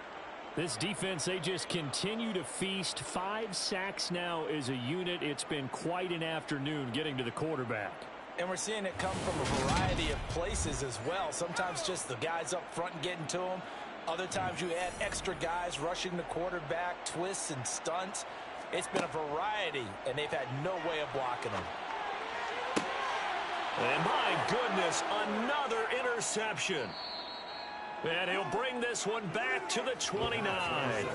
This defense, they just continue to feast. 5 sacks now as a unit. It's been quite an afternoon getting to the quarterback. And we're seeing it come from a variety of places as well. Sometimes just the guys up front getting to them. Other times you add extra guys rushing the quarterback, twists and stunts. It's been a variety, and they've had no way of blocking them. And my goodness, another interception. And he'll bring this one back to the 29.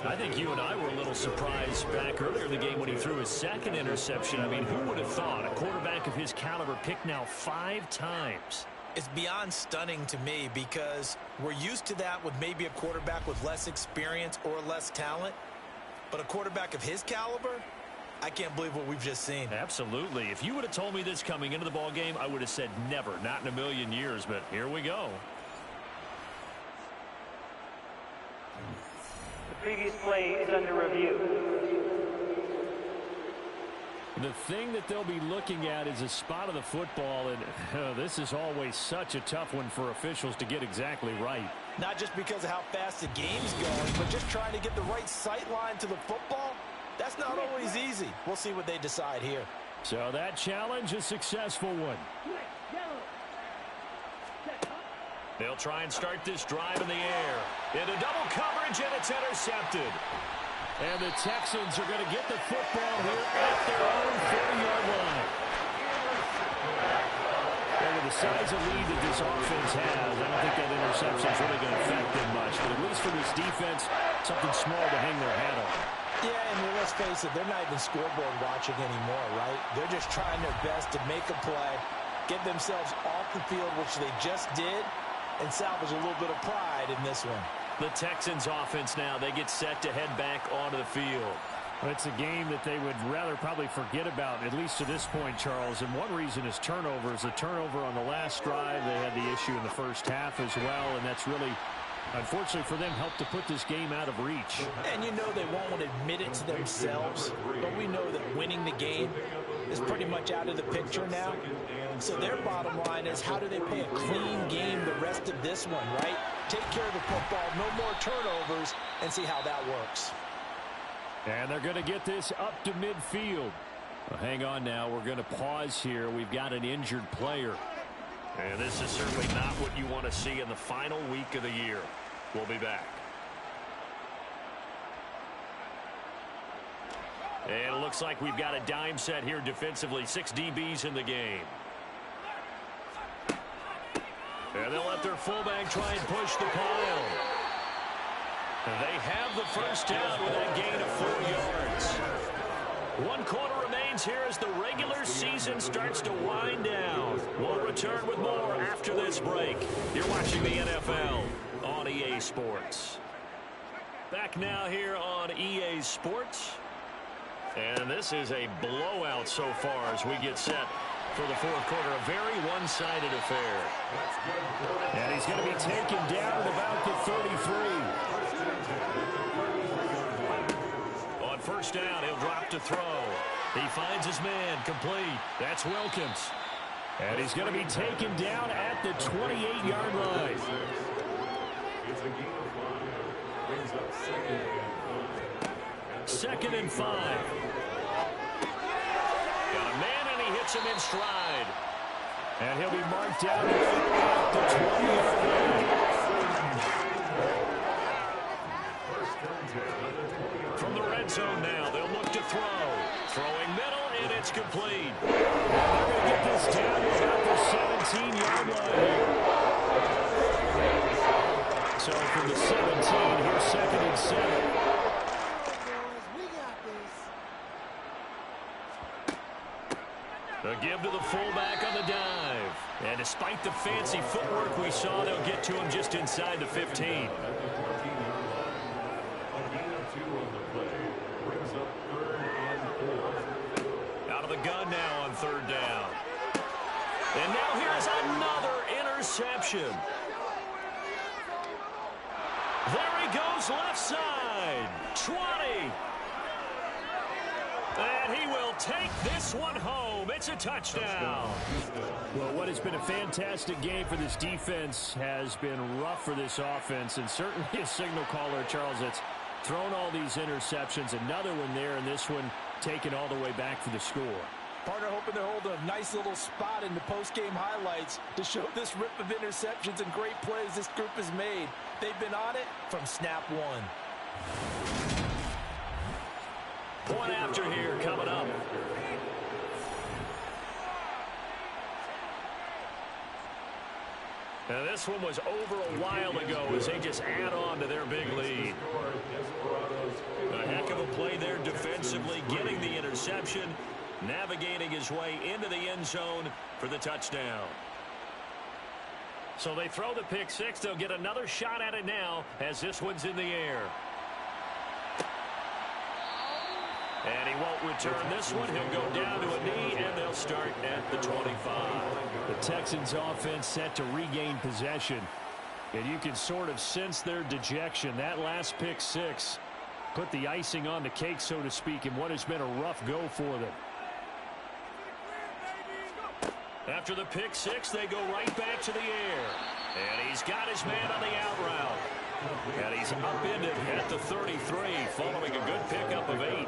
I think you and I were a little surprised back earlier in the game when he threw his 2nd interception. I mean, who would have thought a quarterback of his caliber picked now 5 times? It's beyond stunning to me because we're used to that with maybe a quarterback with less experience or less talent. But a quarterback of his caliber, I can't believe what we've just seen. Absolutely. If you would have told me this coming into the ball game, I would have said never, not in a million years. But here we go. Previous play is under review. The thing that they'll be looking at is a spot of the football, and this is always such a tough one for officials to get exactly right. Not just because of how fast the game's going, but just trying to get the right sight line to the football. That's not always easy. We'll see what they decide here. So that challenge, a successful one. They'll try and start this drive in the air. Into double coverage, and it's intercepted. And the Texans are going to get the football here at their own 40-yard line. the size of lead that this offense has, I don't think that interception is really going to affect them much. But at least for this defense, something small to hang their hat on. Yeah, and let's face it, they're not even scoreboard watching anymore, right? They're just trying their best to make a play, get themselves off the field, which they just did, and salvage a little bit of pride in this one. The Texans offense now, they get set to head back onto the field. Well, it's a game that they would rather probably forget about, at least to this point, Charles. And one reason is turnovers. A turnover on the last drive. They had the issue in the first half as well, and that's really, unfortunately for them, helped to put this game out of reach. And you know they won't admit it to themselves, but we know that winning the game is pretty much out of the picture now. So their bottom line is, how do they play a clean game the rest of this one, right? Take care of the football, no more turnovers, and see how that works. And they're going to get this up to midfield. Well, hang on now. We're going to pause here. We've got an injured player. And this is certainly not what you want to see in the final week of the year. We'll be back. And it looks like we've got a dime set here defensively. 6 DBs in the game. And they'll let their fullback try and push the pile. They have the first down with that gain of 4 yards. 1 quarter remains here as the regular season starts to wind down. We'll return with more after this break. You're watching the NFL on EA Sports. Back now here on EA Sports. And this is a blowout so far as we get set for the fourth quarter. A very one-sided affair. And he's going to be taken down at about the 33. On first down, he'll drop to throw. He finds his man, complete. That's Wilkins. And he's going to be taken down at the 28-yard line. It's a gain of 5. Brings up 2nd and 5. Got a man, and he hits him in stride. And he'll be marked down at the 20-yard line. From the red zone now, they'll look to throw. Throwing middle, and it's complete. They're going to get this down to about the 17-yard line. So from the 17, here's 2nd and 7. A give to the fullback on the dive. And despite the fancy footwork we saw, they'll get to him just inside the 15. Out of the gun now on 3rd down. And now here's another interception. There he goes, left side. 20. And he will take this one home. It's a touchdown. Well, what has been a fantastic game for this defense has been rough for this offense, and certainly a signal caller, Charles, that's thrown all these interceptions. Another one there, and this one taken all the way back for the score. Partner hoping they're holding a nice little spot in the post-game highlights to show this rip of interceptions and great plays this group has made. They've been on it from snap one. Point after here coming up. Now this one was over a while ago as they just add on to their big lead. A heck of a play there defensively, getting the interception, navigating his way into the end zone for the touchdown. So they throw the pick six. They'll get another shot at it now as this one's in the air. And he won't return this one. He'll go down to a knee, and they'll start at the 25. The Texans offense set to regain possession. And you can sort of sense their dejection. That last pick six put the icing on the cake, so to speak, in what has been a rough go for them. After the pick six, they go right back to the air. And he's got his man on the out route. And he's upended at the 33, following a good pickup of 8.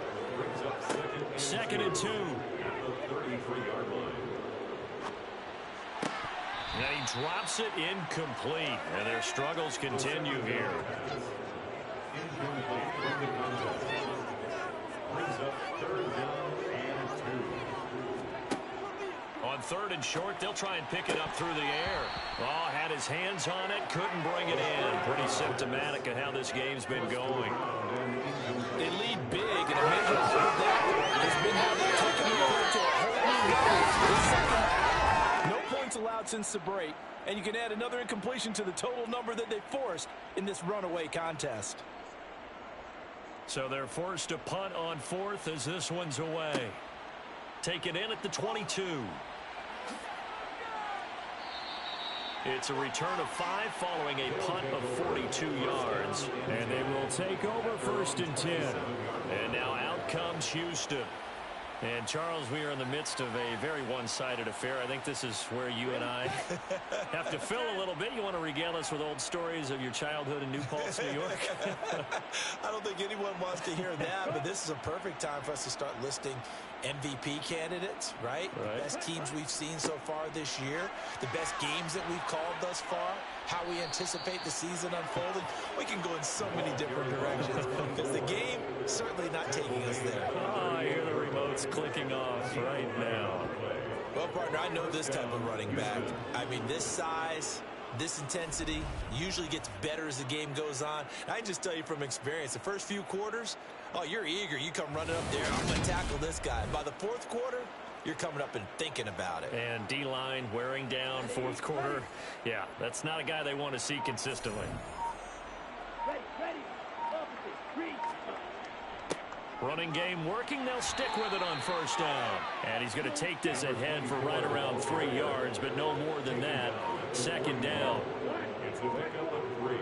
2nd and 2. And he drops it incomplete. And their struggles continue here. On third and short. They'll try and pick it up through the air. Oh, had his hands on it, couldn't bring it in. Pretty symptomatic of how this game's been going. They lead big, and a major part of that has been how they've taken the ball to a whole new level this second half. No points allowed since the break, and you can add another incompletion to the total number that they forced in this runaway contest. So they're forced to punt on fourth as this one's away. Take it in at the 22. It's a return of 5 following a punt of 42 yards. And they will take over 1st and 10. And now out comes Houston. And, Charles, we are in the midst of a very one-sided affair. I think this is where you and I have to fill a little bit. You want to regale us with old stories of your childhood in New Paltz, New York? I don't think anyone wants to hear that, but this is a perfect time for us to start listing MVP candidates, right? The best teams we've seen so far this year, the best games that we've called thus far, how we anticipate the season unfolding. We can go in so many different directions because the game is certainly not taking us there. Oh, I hear the remote's clicking off right now. Well, partner, I know this type of running back. I mean, this size, this intensity usually gets better as the game goes on. I can just tell you from experience, the first few quarters, oh, you're eager. You come running up there. I'm going to tackle this guy. By the fourth quarter, you're coming up and thinking about it. And D-line wearing down fourth quarter. Yeah, that's not a guy they want to see consistently. Running game working. They'll stick with it on 1st down. And he's going to take this ahead for right around 3 yards, but no more than that. 2nd down. It's a pickup of 3.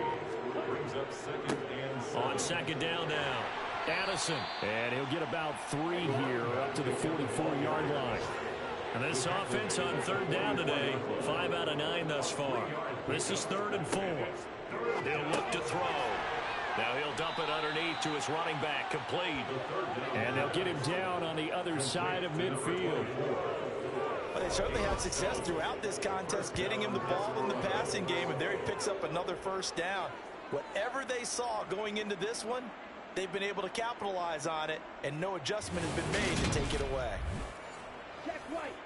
Brings up 2nd and 7. On 2nd down now. Addison. And he'll get about 3 here up to the 44-yard line. And this offense on 3rd down today, 5 out of 9 thus far. This is 3rd and 4. They'll look to throw. Now he'll dump it underneath to his running back, complete. And they'll get him down on the other side of midfield. Well, they certainly had success throughout this contest, getting him the ball in the passing game, and there he picks up another 1st down. Whatever they saw going into this one, they've been able to capitalize on it, and no adjustment has been made to take it away.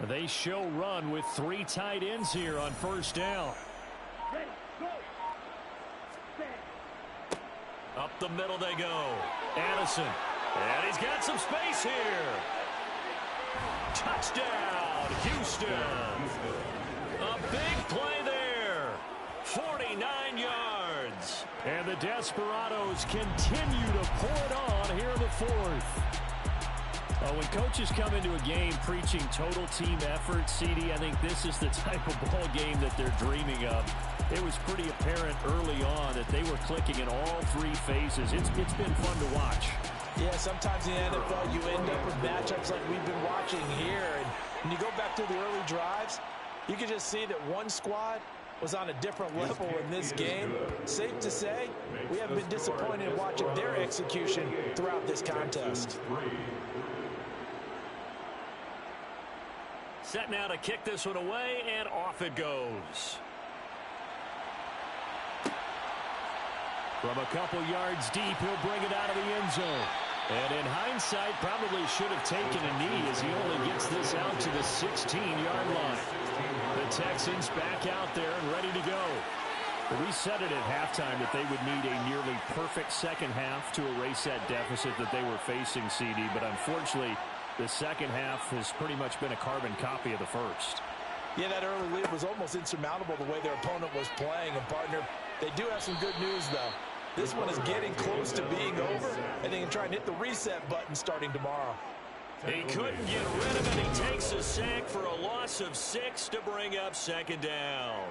They show run with 3 tight ends here on 1st down. Up the middle they go. Addison. And he's got some space here. Touchdown, Houston. A big play there. 49 yards. And the Desperados continue to pour it on here in the 4th. When coaches come into a game preaching total team effort, CD, I think this is the type of ball game that they're dreaming of. It was pretty apparent early on that they were clicking in all 3 phases. It's been fun to watch. Yeah, sometimes in the NFL you end up with matchups like we've been watching here. And when you go back to the early drives, you can just see that one squad was on a different level in this game. Safe to say, we haven't been disappointed in watching their execution throughout this contest. Set now to kick this one away, and off it goes. From a couple yards deep, he'll bring it out of the end zone. And in hindsight, probably should have taken a knee as he only gets this out to the 16-yard line. The Texans back out there and ready to go. We said it at halftime that they would need a nearly perfect second half to erase that deficit that they were facing, CD. But unfortunately, the second half has pretty much been a carbon copy of the first. Yeah, that early lead was almost insurmountable the way their opponent was playing. And, partner, they do have some good news, though. This one is getting close to being over, and they can try and hit the reset button starting tomorrow. He couldn't get rid of it. He takes a sack for a loss of 6 to bring up 2nd down.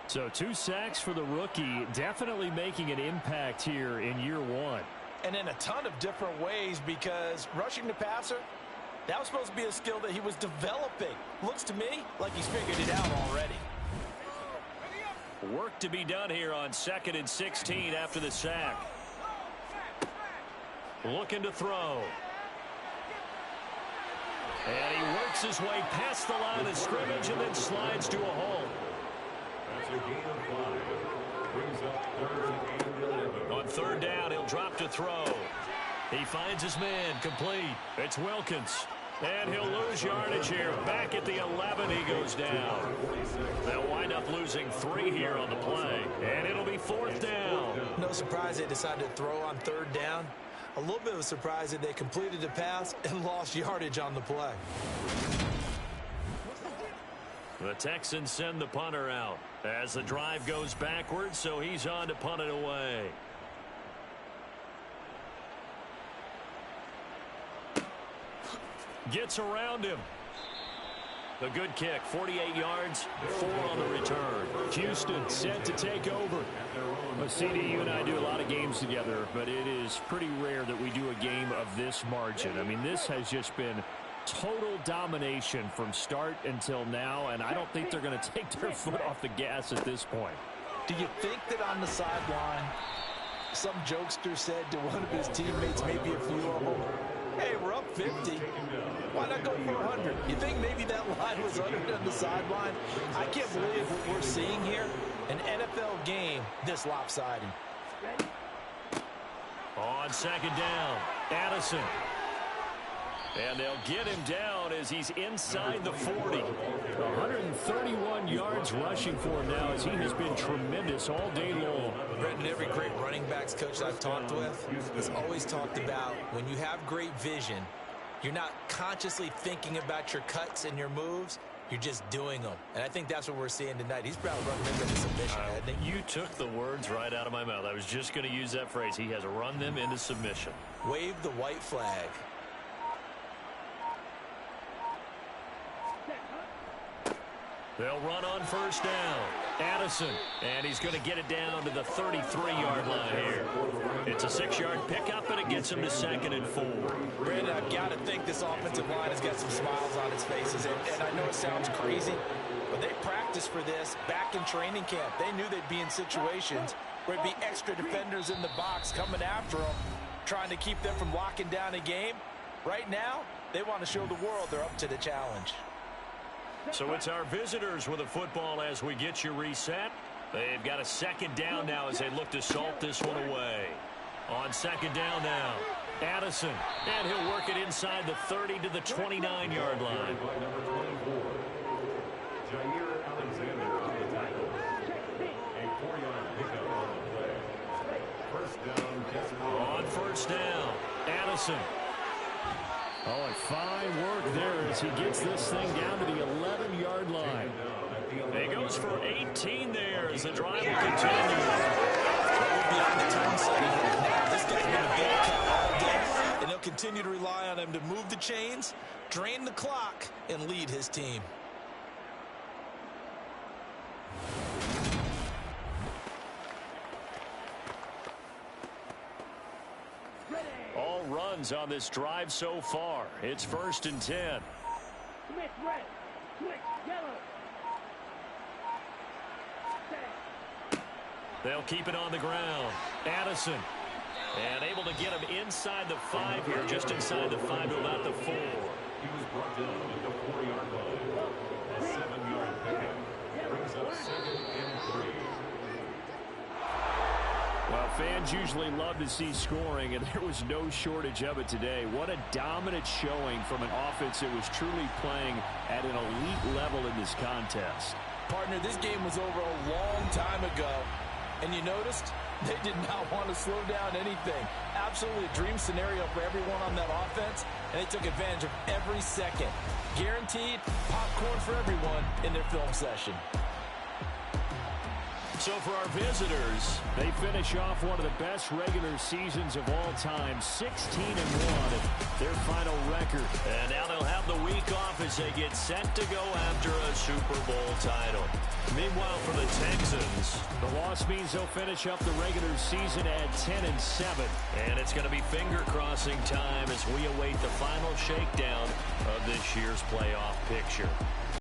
So 2 sacks for the rookie, definitely making an impact here in year 1. And in a ton of different ways, because rushing the passer, that was supposed to be a skill that he was developing. Looks to me like he's figured it out already. Work to be done here on 2nd and 16 after the sack. Looking to throw. And he works his way past the line of scrimmage and then slides to a halt. That's a gain of 5. Brings up 3rd and 11. On 3rd down, he'll drop to throw. He finds his man, complete. It's Wilkins. And he'll lose yardage here. Back at the 11, he goes down. They'll wind up losing 3 here on the play. And it'll be 4th down. No surprise they decided to throw on 3rd down. A little bit of a surprise that they completed the pass and lost yardage on the play. The Texans send the punter out as the drive goes backwards, so he's on to punt it away. Gets around him. A good kick, 48 yards, 4 on the return. Houston set to take over. Well, CD, you and I do a lot of games together, but it is pretty rare that we do a game of this margin. I mean, this has just been total domination from start until now, and I don't think they're going to take their foot off the gas at this point. Do you think that on the sideline, some jokester said to one of his teammates, maybe a few of them, hey, we're up 50. Why not go for 100? You think maybe that line was uttered on the sideline? I can't believe what we're seeing here. An NFL game this lopsided. On 2nd down, Addison. And they'll get him down as he's inside the 40. 131 yards rushing for him now as he has been tremendous all day long. Brendan, every great running backs coach I've talked with has always talked about when you have great vision, you're not consciously thinking about your cuts and your moves. You're just doing them. And I think that's what we're seeing tonight. He's probably run them into submission, hasn't he? You took the words right out of my mouth. I was just going to use that phrase. He has run them into submission. Wave the white flag. They'll run on 1st down. Addison, and he's going to get it down to the 33-yard line here. It's a 6-yard pickup, and it gets him to 2nd and 4. Brandon, I've got to think this offensive line has got some smiles on its faces. And I know it sounds crazy, but they practiced for this back in training camp. They knew they'd be in situations where it'd be extra defenders in the box coming after them, trying to keep them from locking down a game. Right now, they want to show the world they're up to the challenge. So it's our visitors with a football as we get you reset. They've got a 2nd down now as they look to salt this one away. On 2nd down now, Addison. And he'll work it inside the 30 to the 29-yard line. On 1st down, Addison. Oh, and fine work there as he gets this thing down to the 11-yard line. He goes for 18 there as the drive will continue. Beyond the time setting now. This guy's been a big cat all day, and they'll continue to rely on him to move the chains, drain the clock, and lead his team. All runs on this drive so far. It's 1st and 10. Switch red. Switch yellow. They'll keep it on the ground. Addison. And able to get him inside the 5 here, just inside the 5, but not the 4. He was brought down at the 4-yard line. A 7-yard pickup brings up 2nd and 3. Well, fans usually love to see scoring, and there was no shortage of it today. What a dominant showing from an offense that was truly playing at an elite level in this contest. Partner, this game was over a long time ago, and you noticed they did not want to slow down anything. Absolutely a dream scenario for everyone on that offense, and they took advantage of every second. Guaranteed popcorn for everyone in their film session. So for our visitors, they finish off one of the best regular seasons of all time, 16-1 their final record. And now they'll have the week off as they get set to go after a Super Bowl title. Meanwhile, for the Texans, the loss means they'll finish up the regular season at 10-7. And it's going to be finger-crossing time as we await the final shakedown of this year's playoff picture.